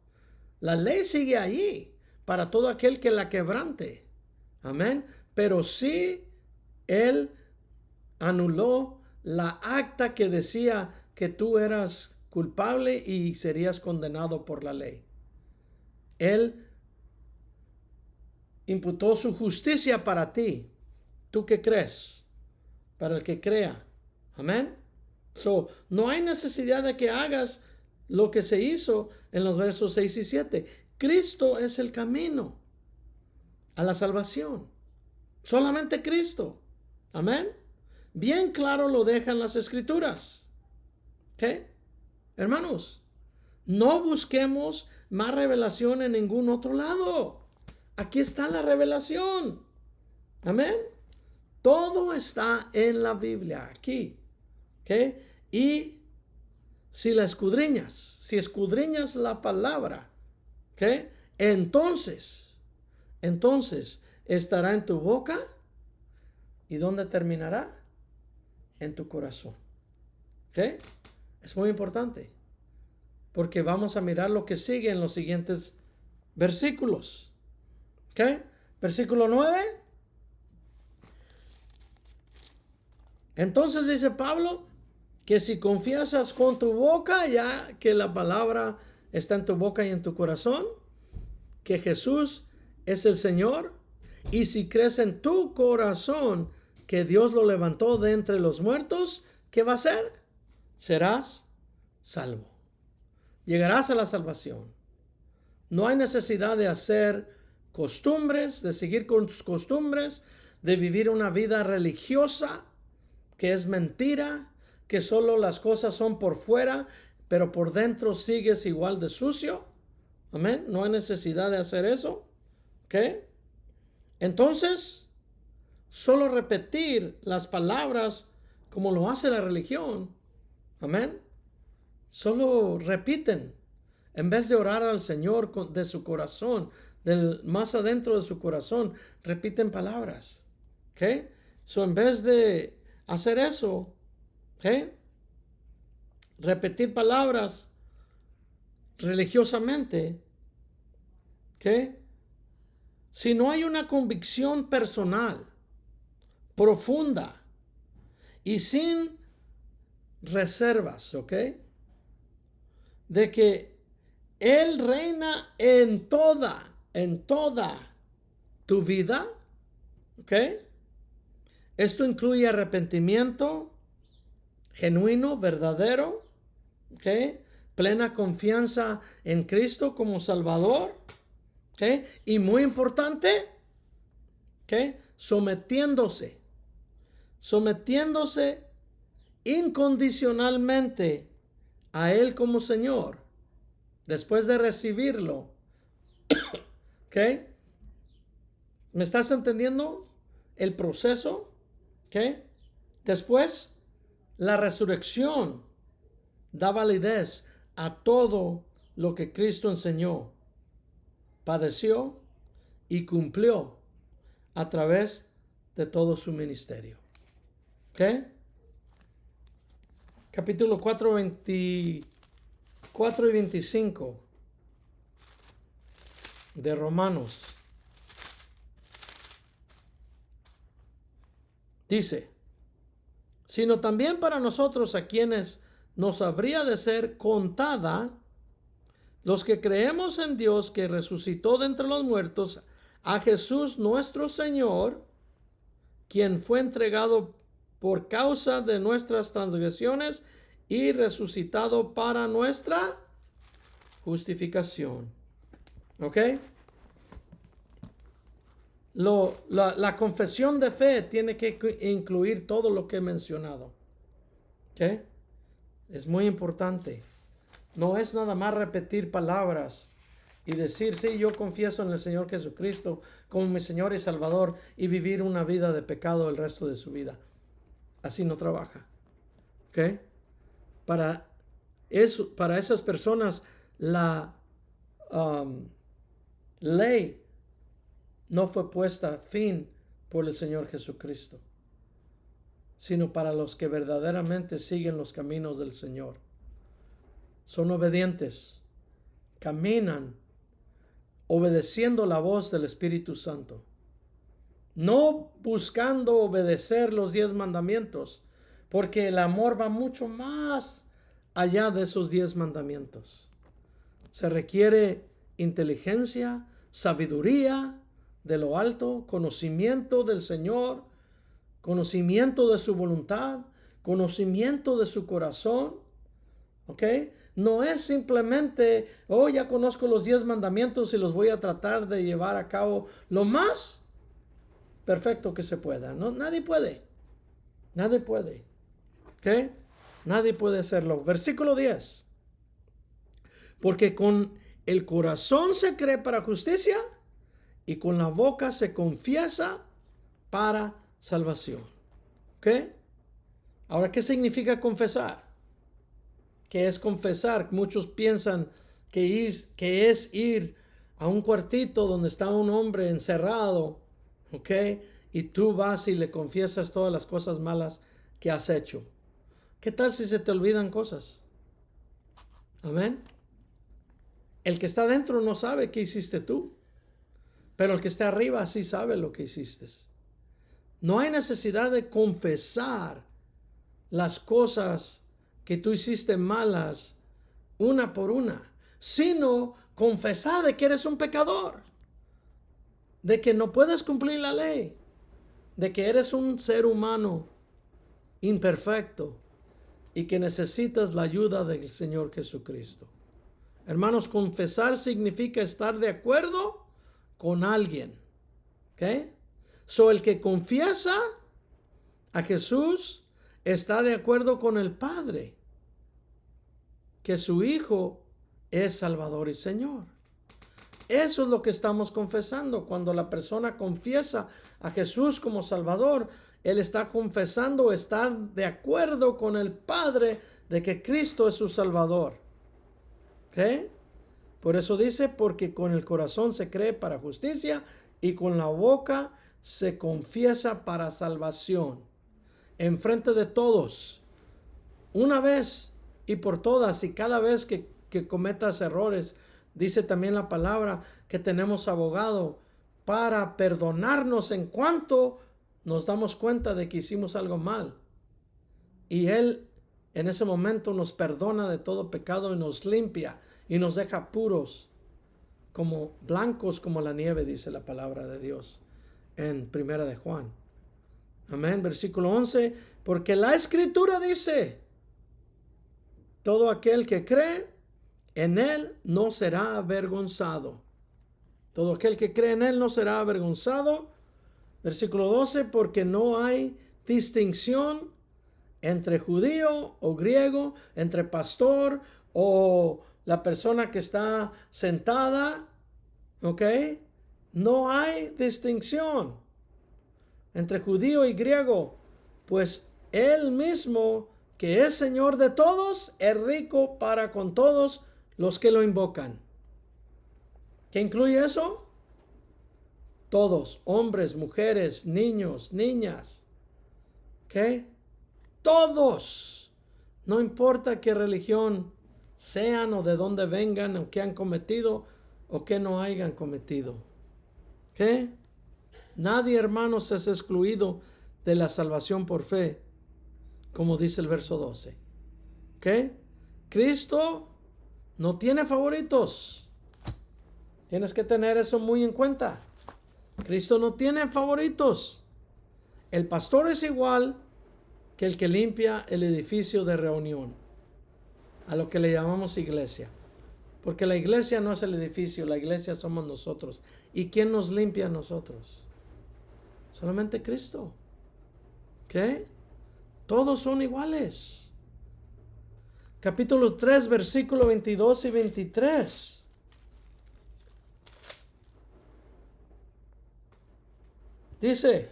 Speaker 1: La ley sigue allí para todo aquel que la quebrante. Amén. Pero sí, Él anuló la acta que decía que tú eras culpable y serías condenado por la ley. Él imputó su justicia para ti. ¿Tú qué crees? Para el que crea. Amén. No hay necesidad de que hagas lo que se hizo en los versos 6 y 7. Cristo es el camino a la salvación. Solamente Cristo. Amén. Bien claro lo dejan las Escrituras. ¿Ok? Hermanos, no busquemos más revelación en ningún otro lado. Aquí está la revelación. Amén. Todo está en la Biblia, aquí. ¿Ok? Y si escudriñas la palabra, ¿ok? Entonces estará en tu boca. ¿Y dónde terminará? En tu corazón. ¿Ok? Es muy importante. Porque vamos a mirar lo que sigue en los siguientes versículos. ¿Ok? Versículo 9. Entonces dice Pablo que si confiesas con tu boca, ya que la palabra está en tu boca y en tu corazón, que Jesús es el Señor, y si crees en tu corazón que Dios lo levantó de entre los muertos, ¿qué va a hacer? Serás salvo. Llegarás a la salvación. No hay necesidad de hacer costumbres, de seguir con tus costumbres, de vivir una vida religiosa, que es mentira, que solo las cosas son por fuera, pero por dentro sigues igual de sucio. Amén. No hay necesidad de hacer eso. ¿Ok? Entonces, solo repetir las palabras como lo hace la religión. Amén. Solo repiten. En vez de orar al Señor de su corazón, más adentro de su corazón, repiten palabras. ¿Ok? En vez de hacer eso, ¿ok? Repetir palabras religiosamente, ¿ok? si no hay una convicción personal, profunda y sin reservas, ¿ok? De que Él reina en toda tu vida, ¿ok? Esto incluye arrepentimiento genuino, verdadero, ¿ok? Plena confianza en Cristo como Salvador, ¿ok? Y muy importante, ¿ok? Sometiéndose incondicionalmente a Él como Señor, después de recibirlo, ¿ok? ¿Me estás entendiendo el proceso? ¿Ok? Después, la resurrección da validez a todo lo que Cristo enseñó, padeció y cumplió a través de todo su ministerio. ¿Ok? Capítulo 4, 24 y 25 de Romanos. Dice, sino también para nosotros a quienes nos habría de ser contada, los que creemos en Dios que resucitó de entre los muertos a Jesús nuestro Señor, quien fue entregado por causa de nuestras transgresiones y resucitado para nuestra justificación. ¿Ok? La confesión de fe tiene que incluir todo lo que he mencionado. ¿Ok? Es muy importante. No es nada más repetir palabras y decir, sí, yo confieso en el Señor Jesucristo como mi Señor y Salvador y vivir una vida de pecado el resto de su vida. Así no trabaja. ¿Ok? Para esas personas, la ley no fue puesta a fin por el Señor Jesucristo, sino para los que verdaderamente siguen los caminos del Señor. Son obedientes, caminan obedeciendo la voz del Espíritu Santo, no buscando obedecer los 10 mandamientos, porque el amor va mucho más allá de esos 10 mandamientos. Se requiere inteligencia, sabiduría de lo alto, conocimiento del Señor, conocimiento de su voluntad, conocimiento de su corazón. ¿Ok? No es simplemente, oh, ya conozco los 10 mandamientos y los voy a tratar de llevar a cabo lo más perfecto que se pueda. No, nadie puede. Nadie puede. ¿Ok? Nadie puede hacerlo. Versículo 10. Porque con el corazón se cree para justicia y con la boca se confiesa para salvación. ¿Ok? Ahora, ¿qué significa confesar? ¿Qué es confesar? Muchos piensan que es ir a un cuartito donde está un hombre encerrado, ¿ok? Y tú vas y le confiesas todas las cosas malas que has hecho. ¿Qué tal si se te olvidan cosas? Amén. El que está adentro no sabe qué hiciste tú, pero el que está arriba sí sabe lo que hiciste. No hay necesidad de confesar las cosas que tú hiciste malas una por una, sino confesar de que eres un pecador, de que no puedes cumplir la ley, de que eres un ser humano imperfecto y que necesitas la ayuda del Señor Jesucristo. Hermanos, confesar significa estar de acuerdo con alguien. ¿Ok? So, el que confiesa a Jesús está de acuerdo con el Padre, que su Hijo es Salvador y Señor. Eso es lo que estamos confesando. Cuando la persona confiesa a Jesús como Salvador, él está confesando estar de acuerdo con el Padre de que Cristo es su Salvador. ¿Ok? Por eso dice, porque con el corazón se cree para justicia y con la boca se confiesa para salvación. En frente de todos, una vez y por todas, y cada vez que cometas errores, dice también la palabra que tenemos abogado para perdonarnos en cuanto nos damos cuenta de que hicimos algo mal. Y Él en ese momento nos perdona de todo pecado y nos limpia y nos deja puros, como blancos como la nieve, dice la palabra de Dios en Primera de Juan. Amén. Versículo 11. Porque la Escritura dice: todo aquel que cree en Él no será avergonzado. Todo aquel que cree en Él no será avergonzado. Versículo 12. Porque no hay distinción entre judío o griego, entre pastor o la persona que está sentada. ¿Ok? No hay distinción entre judío y griego, pues Él mismo, que es Señor de todos, es rico para con todos los que lo invocan. ¿Qué incluye eso? Todos, hombres, mujeres, niños, niñas. ¿Ok? Todos. No importa qué religión sean o de dónde vengan o qué han cometido o qué no hayan cometido. ¿Ok? Nadie, hermanos, es excluido de la salvación por fe, como dice el verso 12. ¿Ok? Cristo no tiene favoritos. Tienes que tener eso muy en cuenta. Cristo no tiene favoritos. El pastor es igual que el que limpia el edificio de reunión, a lo que le llamamos iglesia. Porque la iglesia no es el edificio, la iglesia somos nosotros. ¿Y quién nos limpia a nosotros? Solamente Cristo. ¿Ok? Todos son iguales. Capítulo 3, versículo 22 y 23. Dice: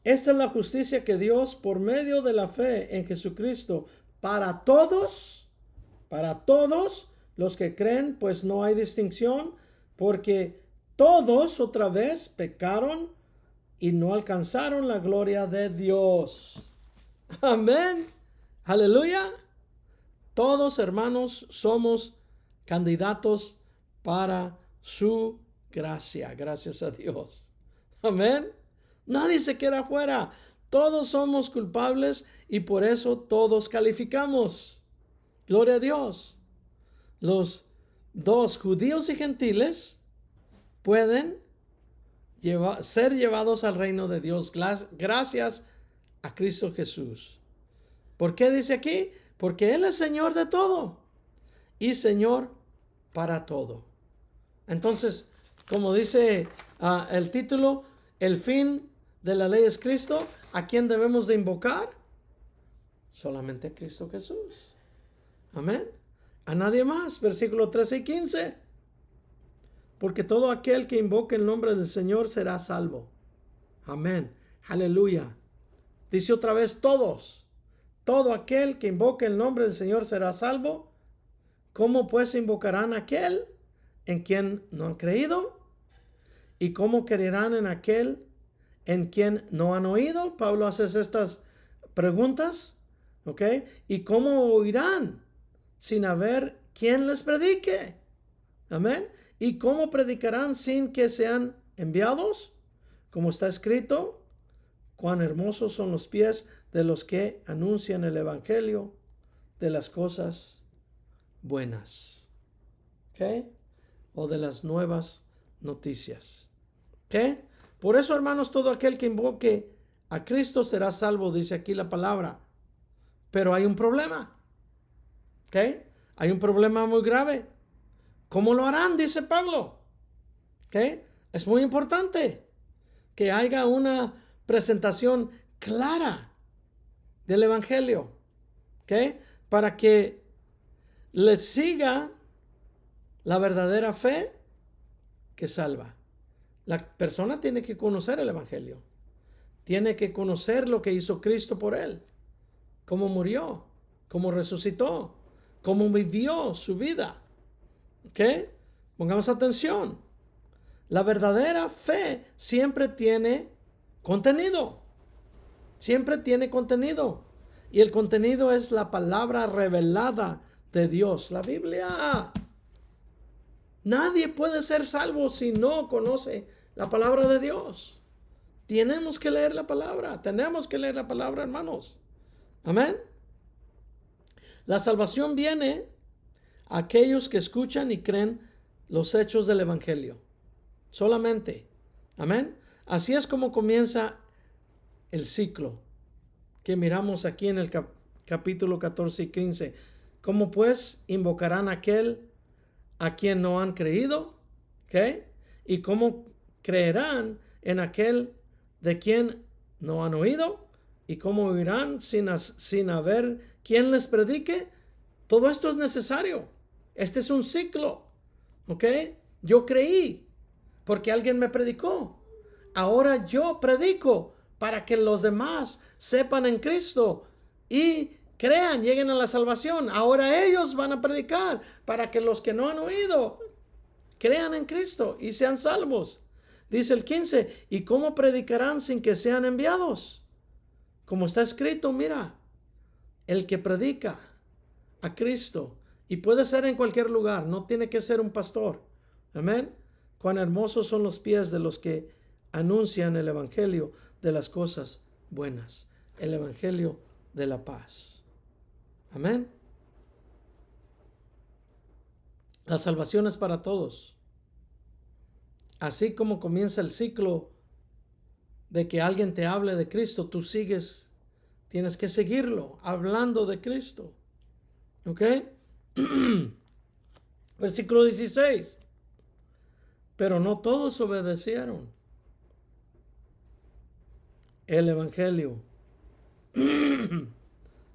Speaker 1: esta es la justicia que Dios, por medio de la fe en Jesucristo, para todos los que creen, pues no hay distinción, porque todos otra vez pecaron y no alcanzaron la gloria de Dios. Amén. Aleluya. Todos, hermanos, somos candidatos para su gracia. Gracias a Dios. Amén. Nadie se queda afuera. Todos somos culpables y por eso todos calificamos. Gloria a Dios. Los dos, judíos y gentiles, pueden ser llevados al reino de Dios gracias a Cristo Jesús. ¿Por qué dice aquí? Porque Él es Señor de todo y Señor para todo. Entonces, como dice el título, el fin de la ley es Cristo. ¿A quién debemos de invocar? Solamente a Cristo Jesús. Amén. A nadie más. Versículo 13 y 15. Porque todo aquel que invoque el nombre del Señor será salvo. Amén. Aleluya. Dice otra vez todos. Todo aquel que invoque el nombre del Señor será salvo. ¿Cómo pues invocarán a aquel en quien no han creído? ¿Y cómo creerán en aquel en quien no han oído? Pablo hace estas preguntas. ¿Ok? ¿Y cómo oirán sin haber quien les predique? Amén. ¿Y cómo predicarán sin que sean enviados? Como está escrito: cuán hermosos son los pies de los que anuncian el evangelio de las cosas buenas. ¿Ok? O de las nuevas noticias. ¿Ok? Por eso, hermanos, todo aquel que invoque a Cristo será salvo, dice aquí la palabra. Pero hay un problema. ¿Ok? Hay un problema muy grave. ¿Cómo lo harán? Dice Pablo. ¿Ok? Es muy importante que haya una presentación clara del evangelio. ¿Ok? Para que les siga la verdadera fe que salva. La persona tiene que conocer el evangelio. Tiene que conocer lo que hizo Cristo por él. Cómo murió, cómo resucitó, cómo vivió su vida. ¿Ok? Pongamos atención. La verdadera fe siempre tiene contenido. Siempre tiene contenido. Y el contenido es la palabra revelada de Dios, la Biblia. Nadie puede ser salvo si no conoce la palabra de Dios. Tenemos que leer la palabra, hermanos. Amén. La salvación viene a aquellos que escuchan y creen los hechos del evangelio. Solamente. Amén. Así es como comienza el ciclo que miramos aquí en el capítulo 14 y 15. ¿Cómo pues invocarán a aquel a quien no han creído? ¿Okay? ¿Y cómo creerán en aquel de quien no han oído? ¿Y cómo oirán sin haber quien les predique? Todo esto es necesario. Este es un ciclo. ¿Ok? Yo creí porque alguien me predicó. Ahora yo predico para que los demás sepan en Cristo y crean, lleguen a la salvación. Ahora ellos van a predicar para que los que no han oído crean en Cristo y sean salvos. Dice el 15, ¿y cómo predicarán sin que sean enviados? Como está escrito, mira, el que predica a Cristo, y puede ser en cualquier lugar, no tiene que ser un pastor. Amén. Cuán hermosos son los pies de los que anuncian el evangelio de las cosas buenas, el evangelio de la paz. Amén. La salvación es para todos. Así como comienza el ciclo de que alguien te hable de Cristo, tú tienes que seguirlo, hablando de Cristo. ¿Ok? Versículo 16. Pero no todos obedecieron el evangelio.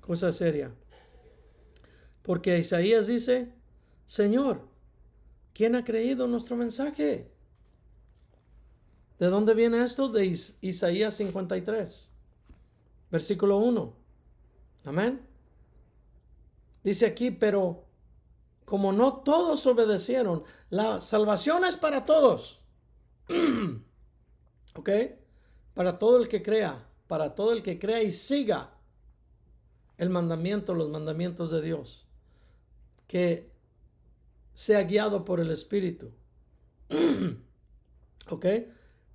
Speaker 1: Cosa seria. Porque Isaías dice, Señor, ¿quién ha creído nuestro mensaje? ¿De dónde viene esto? De Isaías 53, versículo 1. Amén. Dice aquí, pero como no todos obedecieron, la salvación es para todos. ¿Ok? Para todo el que crea, y siga el mandamiento, los mandamientos de Dios, que sea guiado por el Espíritu. ¿Ok?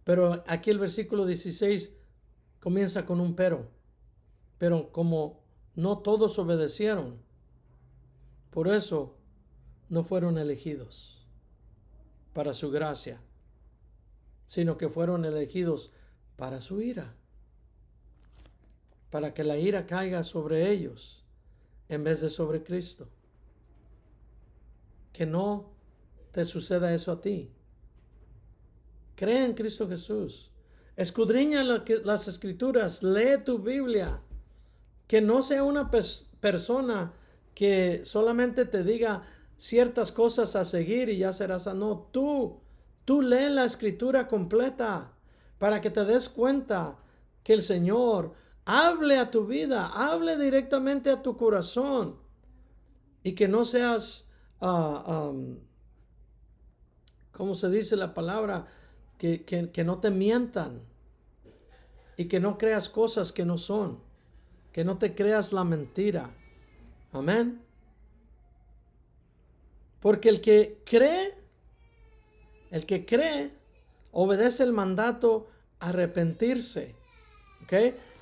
Speaker 1: Pero aquí el versículo 16 comienza con un pero. Pero como no todos obedecieron, por eso no fueron elegidos para su gracia, sino que fueron elegidos para su ira, para que la ira caiga sobre ellos en vez de sobre Cristo. Que no te suceda eso a ti. Cree en Cristo Jesús. Escudriña las escrituras. Lee tu Biblia. Que no sea una persona que solamente te diga ciertas cosas a seguir y ya serás. No, tú lee la escritura completa para que te des cuenta que el Señor hable a tu vida, hable directamente a tu corazón y que no seas, ¿cómo se dice la palabra? Que no te mientan y que no creas cosas que no son, que no te creas la mentira. Amén. Porque el que cree, obedece el mandato arrepentirse. ¿Ok?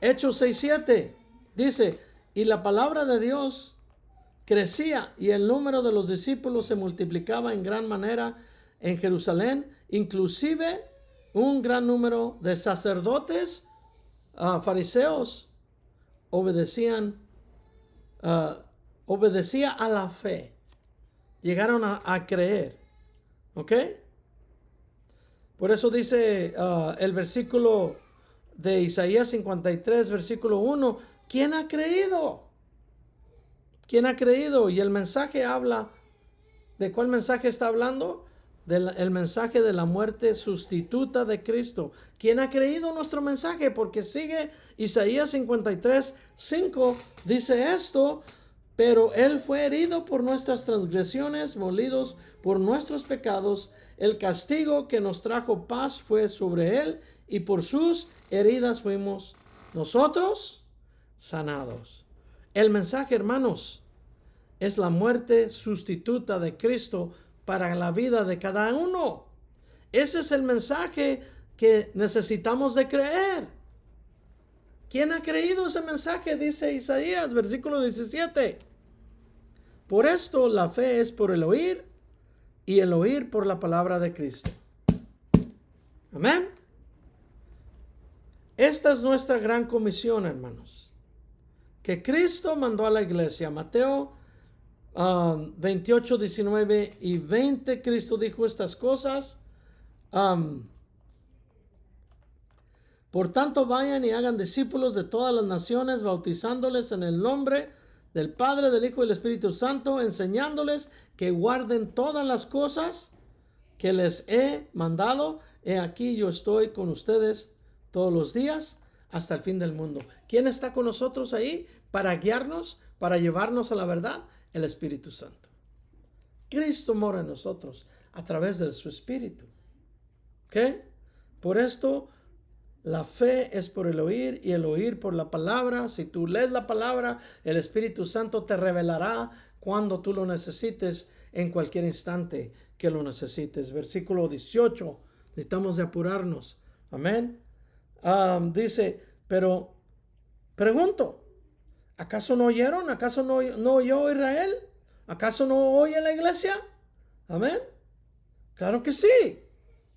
Speaker 1: Hechos 6:7 dice, y la palabra de Dios crecía y el número de los discípulos se multiplicaba en gran manera en Jerusalén, inclusive un gran número de sacerdotes, fariseos, obedecía a la fe. Llegaron a creer. ¿Ok? Por eso dice el versículo de Isaías 53, versículo 1, ¿quién ha creído? ¿Quién ha creído? Y el mensaje habla, ¿de cuál mensaje está hablando? El mensaje de la muerte sustituta de Cristo. ¿Quién ha creído nuestro mensaje? Porque sigue Isaías 53, 5, dice esto, pero Él fue herido por nuestras transgresiones, molidos por nuestros pecados. El castigo que nos trajo paz fue sobre Él, y por sus heridas fuimos nosotros sanados. El mensaje, hermanos, es la muerte sustituta de Cristo para la vida de cada uno. Ese es el mensaje que necesitamos de creer. ¿Quién ha creído ese mensaje? Dice Isaías, versículo 17. Por esto la fe es por el oír y el oír por la palabra de Cristo. Amén. Esta es nuestra gran comisión, hermanos, que Cristo mandó a la iglesia. Mateo 28, 19 y 20, Cristo dijo estas cosas. Por tanto, vayan y hagan discípulos de todas las naciones, bautizándoles en el nombre del Padre, del Hijo y del Espíritu Santo, enseñándoles que guarden todas las cosas que les he mandado. He aquí yo estoy con ustedes todos los días hasta el fin del mundo. ¿Quién está con nosotros ahí para guiarnos, para llevarnos a la verdad? El Espíritu Santo. Cristo mora en nosotros a través de su Espíritu. ¿Ok? Por esto, la fe es por el oír y el oír por la palabra. Si tú lees la palabra, el Espíritu Santo te revelará cuando tú lo necesites, en cualquier instante que lo necesites. Versículo 18. Necesitamos de apurarnos. Amén. Dice, pero pregunto, ¿acaso no oyeron? ¿Acaso no oyó Israel? ¿Acaso no oye la iglesia? Amén. Claro que sí,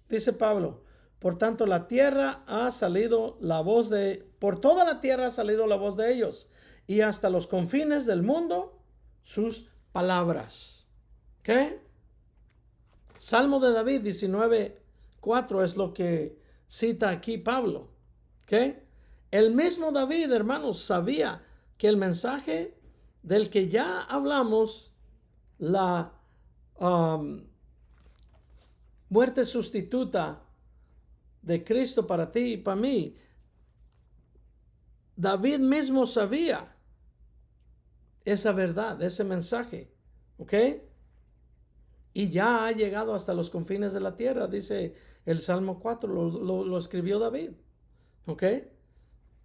Speaker 1: dice Pablo. Por tanto, la tierra ha salido la voz por toda la tierra ha salido la voz de ellos, y hasta los confines del mundo sus palabras. ¿Qué? Salmo de David 19:4 es lo que cita aquí Pablo. ¿Qué? El mismo David, hermanos, sabía que el mensaje del que ya hablamos, la muerte sustituta de Cristo para ti y para mí, David mismo sabía esa verdad, ese mensaje. ¿Ok? Y ya ha llegado hasta los confines de la tierra, dice el Salmo 4, lo escribió David. ¿Ok?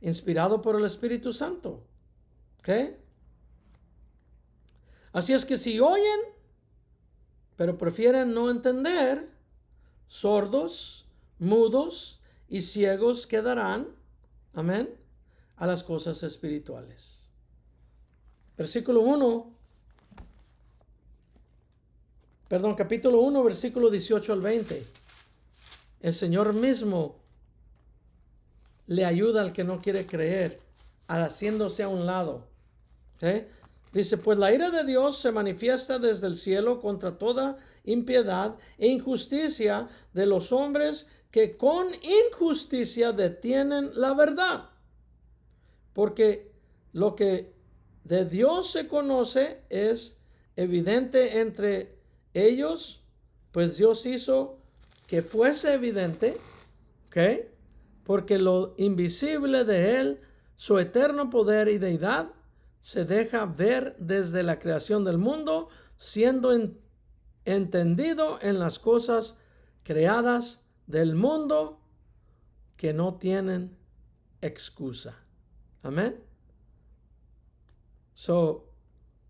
Speaker 1: Inspirado por el Espíritu Santo. ¿Ok? Así es que si oyen, pero prefieren no entender, sordos, mudos y ciegos quedarán, amén, a las cosas espirituales. Capítulo 1, versículo 18 al 20. El Señor mismo le ayuda al que no quiere creer, haciéndose a un lado. ¿Okay? Dice, pues la ira de Dios se manifiesta desde el cielo contra toda impiedad e injusticia de los hombres que con injusticia detienen la verdad. Porque lo que de Dios se conoce es evidente entre ellos, pues Dios hizo que fuese evidente, ¿ok? Porque lo invisible de Él, su eterno poder y deidad, se deja ver desde la creación del mundo, siendo entendido en las cosas creadas del mundo que no tienen excusa. Amén.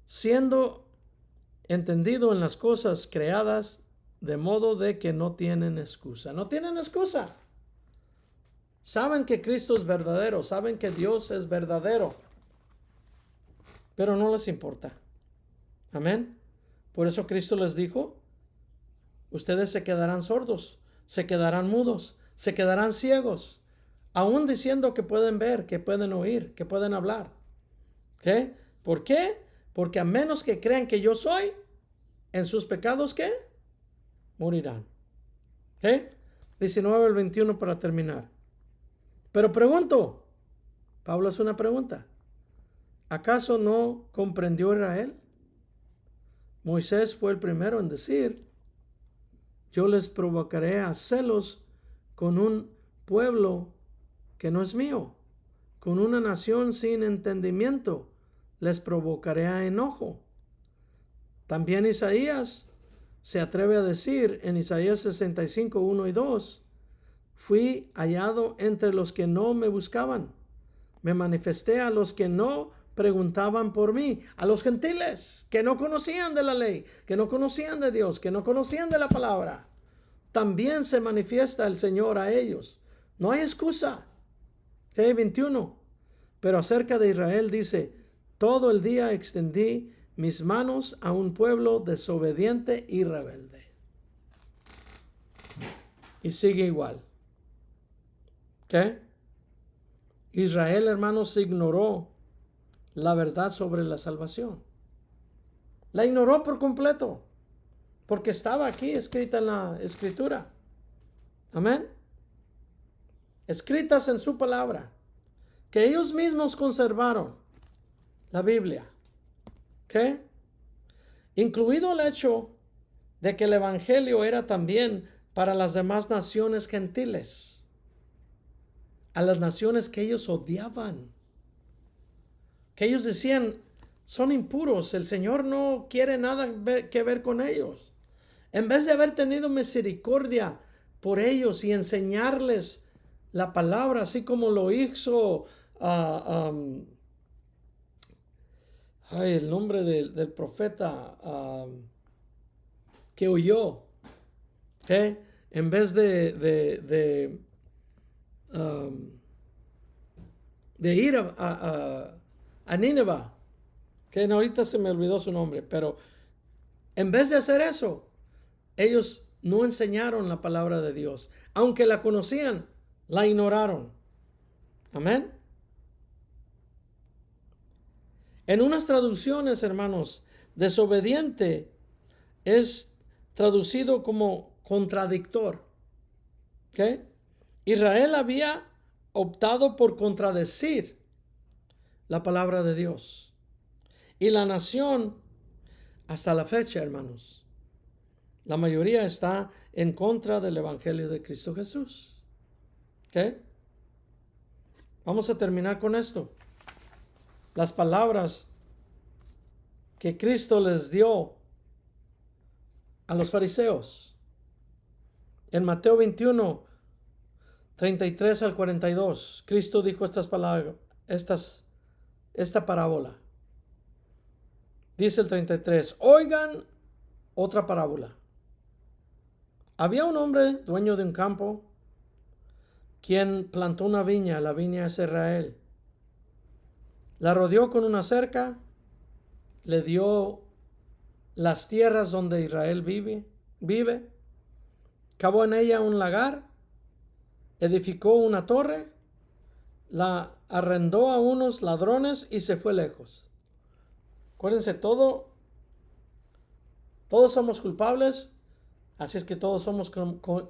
Speaker 1: Siendo entendido en las cosas creadas de modo de que no tienen excusa. No tienen excusa. Saben que Cristo es verdadero, saben que Dios es verdadero, pero no les importa. Amén. Por eso Cristo les dijo, ustedes se quedarán sordos, se quedarán mudos, se quedarán ciegos, aún diciendo que pueden ver, que pueden oír, que pueden hablar. ¿Qué? ¿Por qué? Porque a menos que crean que yo soy, en sus pecados, ¿qué? Morirán. ¿Qué? 19 al 21 para terminar. Pero pregunto, Pablo hace una pregunta. ¿Acaso no comprendió Israel? Moisés fue el primero en decir, yo les provocaré a celos con un pueblo que no es mío, con una nación sin entendimiento, les provocaré a enojo. También Isaías se atreve a decir en Isaías 65, 1 y 2, fui hallado entre los que no me buscaban, me manifesté a los que no preguntaban por mí. A los gentiles que no conocían de la ley, que no conocían de Dios, que no conocían de la palabra, también se manifiesta el Señor a ellos. No hay excusa. 21. Pero acerca de Israel dice, todo el día extendí mis manos a un pueblo desobediente y rebelde. Y sigue igual. ¿Qué? Israel, hermanos, ignoró la verdad sobre la salvación. La ignoró por completo, porque estaba aquí escrita en la Escritura. Amén. Escritas en su palabra, que ellos mismos conservaron la Biblia. ¿Qué? Incluido el hecho de que el Evangelio era también para las demás naciones gentiles, a las naciones que ellos odiaban, que ellos decían, son impuros, el Señor no quiere nada que ver con ellos. En vez de haber tenido misericordia por ellos y enseñarles la palabra, así como lo hizo el nombre del profeta que huyó, ¿okay? En vez de ir a Nínive, que ahorita se me olvidó su nombre, pero en vez de hacer eso, ellos no enseñaron la palabra de Dios. Aunque la conocían, la ignoraron. Amén. En unas traducciones, hermanos, desobediente es traducido como contradictor. ¿Okay? Israel había optado por contradecir la palabra de Dios. Y la nación, hasta la fecha, hermanos, la mayoría está en contra del Evangelio de Cristo Jesús. ¿Okay? Vamos a terminar con esto. Las palabras que Cristo les dio a los fariseos. En Mateo 21, 33 al 42, Cristo dijo estas palabras, esta parábola. Dice el 33, oigan otra parábola. Había un hombre dueño de un campo, quien plantó una viña, la viña es Israel. La rodeó con una cerca, le dio las tierras donde Israel vive, cavó en ella un lagar, edificó una torre, la arrendó a unos ladrones y se fue lejos. Acuérdense, todos somos culpables, así es que todos somos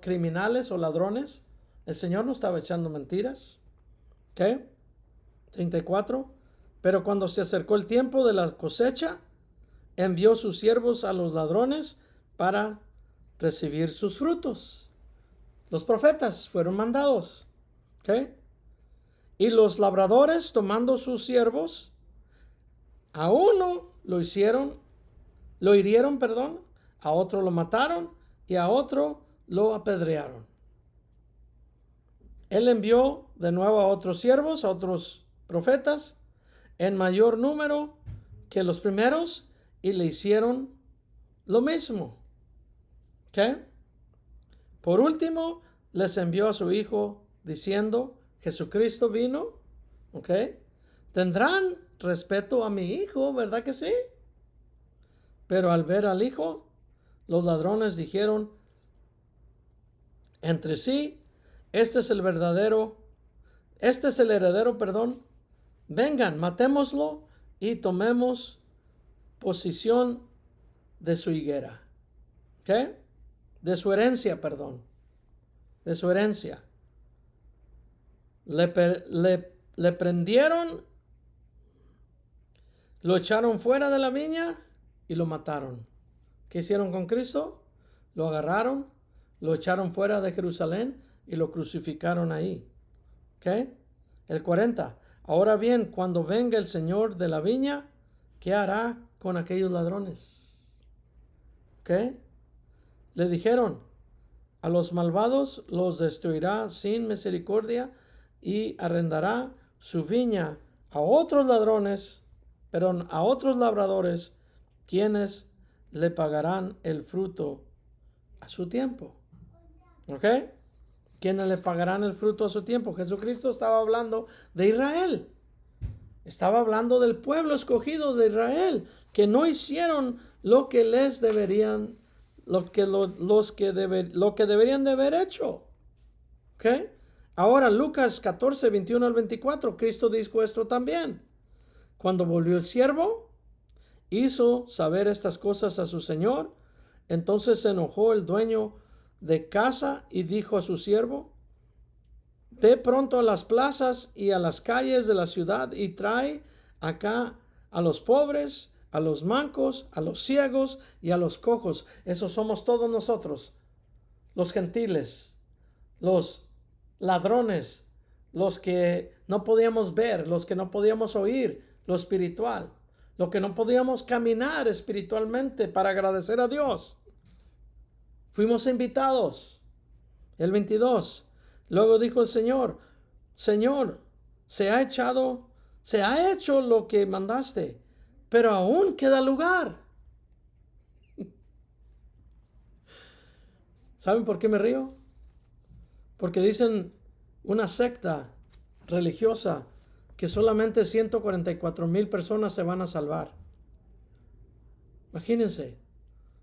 Speaker 1: criminales o ladrones. El Señor no estaba echando mentiras. ¿Qué? 34. Pero cuando se acercó el tiempo de la cosecha, envió sus siervos a los ladrones para recibir sus frutos. Los profetas fueron mandados. ¿Okay? Y los labradores, tomando sus siervos, a uno lo hirieron, a otro lo mataron y a otro lo apedrearon. Él envió de nuevo a otros siervos, a otros profetas, en mayor número que los primeros, y le hicieron lo mismo. ¿Okay? Por último, les envió a su hijo diciendo, Jesucristo vino. ¿Okay? Tendrán respeto a mi hijo, ¿verdad que sí? Pero al ver al hijo, los ladrones dijeron entre sí, este es el heredero, vengan, matémoslo y tomemos posesión de su higuera. ¿Qué? De su herencia. Le prendieron, lo echaron fuera de la viña y lo mataron. ¿Qué hicieron con Cristo? Lo agarraron, lo echaron fuera de Jerusalén y lo crucificaron ahí. ¿Ok? El 40. Ahora bien, cuando venga el Señor de la viña, ¿qué hará con aquellos ladrones? ¿Ok? Le dijeron, a los malvados los destruirá sin misericordia y arrendará su viña a otros ladrones pero a otros labradores, quienes le pagarán el fruto a su tiempo. ¿Ok? Quienes le pagarán el fruto a su tiempo. Jesucristo estaba hablando de Israel. Estaba hablando del pueblo escogido de Israel, que no hicieron lo que les deberían, lo que deberían de haber hecho. ¿Ok? Ahora, Lucas 14, 21 al 24, Cristo dijo esto también. Cuando volvió el siervo, hizo saber estas cosas a su señor. Entonces se enojó el dueño de casa y dijo a su siervo: ve pronto a las plazas y a las calles de la ciudad y trae acá a los pobres, a los mancos, a los ciegos y a los cojos. Esos somos todos nosotros, los gentiles, los ladrones, los que no podíamos ver, los que no podíamos oír lo espiritual, lo que no podíamos caminar espiritualmente para agradecer a Dios. Fuimos invitados. El 22. Luego dijo el Señor: Señor, se ha hecho lo que mandaste, pero aún queda lugar. ¿Saben por qué me río? Porque dicen una secta religiosa que solamente 144,000 personas se van a salvar. Imagínense,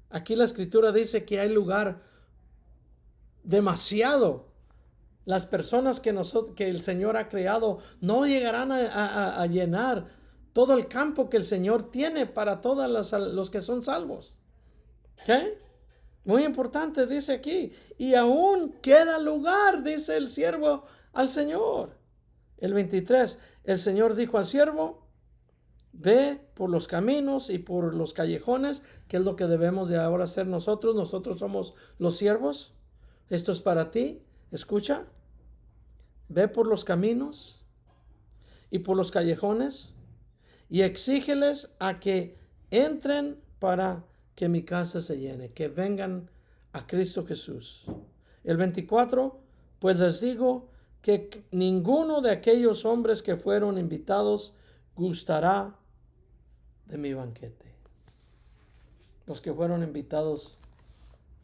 Speaker 1: aquí la escritura dice que hay lugar demasiado. Las personas que el Señor ha creado no llegarán a llenar todo el campo que el Señor tiene para todos los que son salvos. ¿Ok? Muy importante, dice aquí. Y aún queda lugar, dice el siervo al Señor. El 23, el Señor dijo al siervo: ve por los caminos y por los callejones, que es lo que debemos de ahora hacer nosotros. Nosotros somos los siervos. Esto es para ti. Escucha. Ve por los caminos y por los callejones y exígeles a que entren para que mi casa se llene, que vengan a Cristo Jesús. El 24, pues les digo que ninguno de aquellos hombres que fueron invitados gustará de mi banquete. Los que fueron invitados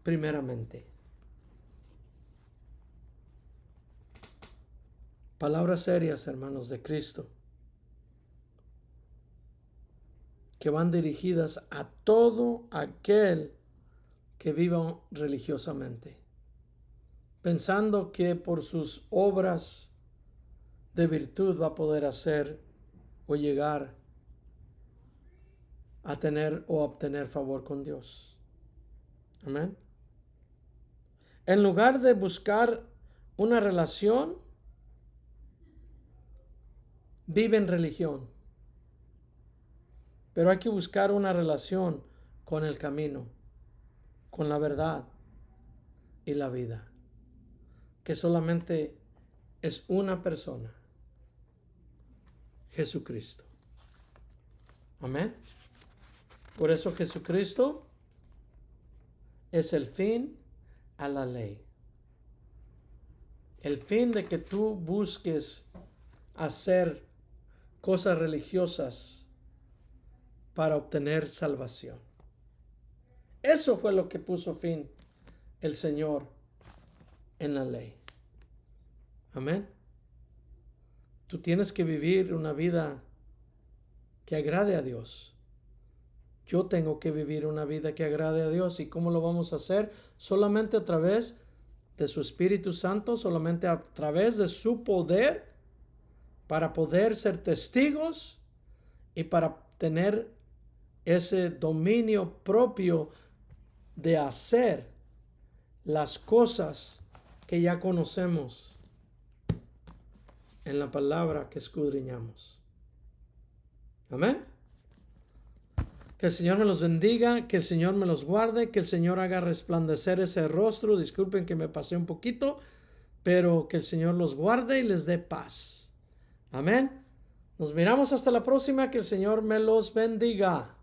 Speaker 1: primeramente. Palabras serias, hermanos, de Cristo, que van dirigidas a todo aquel que viva religiosamente, pensando que por sus obras de virtud va a poder hacer o llegar a tener o obtener favor con Dios. Amén. En lugar de buscar una relación, vive en religión. Pero hay que buscar una relación con el camino, con la verdad y la vida, que solamente es una persona: Jesucristo. Amén. Por eso Jesucristo es el fin a la ley. El fin de que tú busques hacer cosas religiosas para obtener salvación. Eso fue lo que puso fin el Señor en la ley. Amén. Tú tienes que vivir una vida que agrade a Dios. Yo tengo que vivir una vida que agrade a Dios. ¿Y cómo lo vamos a hacer? Solamente a través de su Espíritu Santo, solamente a través de su poder, para poder ser testigos y para tener ese dominio propio de hacer las cosas que ya conocemos en la palabra que escudriñamos. Amén. Que el Señor me los bendiga, que el Señor me los guarde, que el Señor haga resplandecer ese rostro. Disculpen que me pasé un poquito, pero que el Señor los guarde y les dé paz. Amén. Nos miramos hasta la próxima. Que el Señor me los bendiga.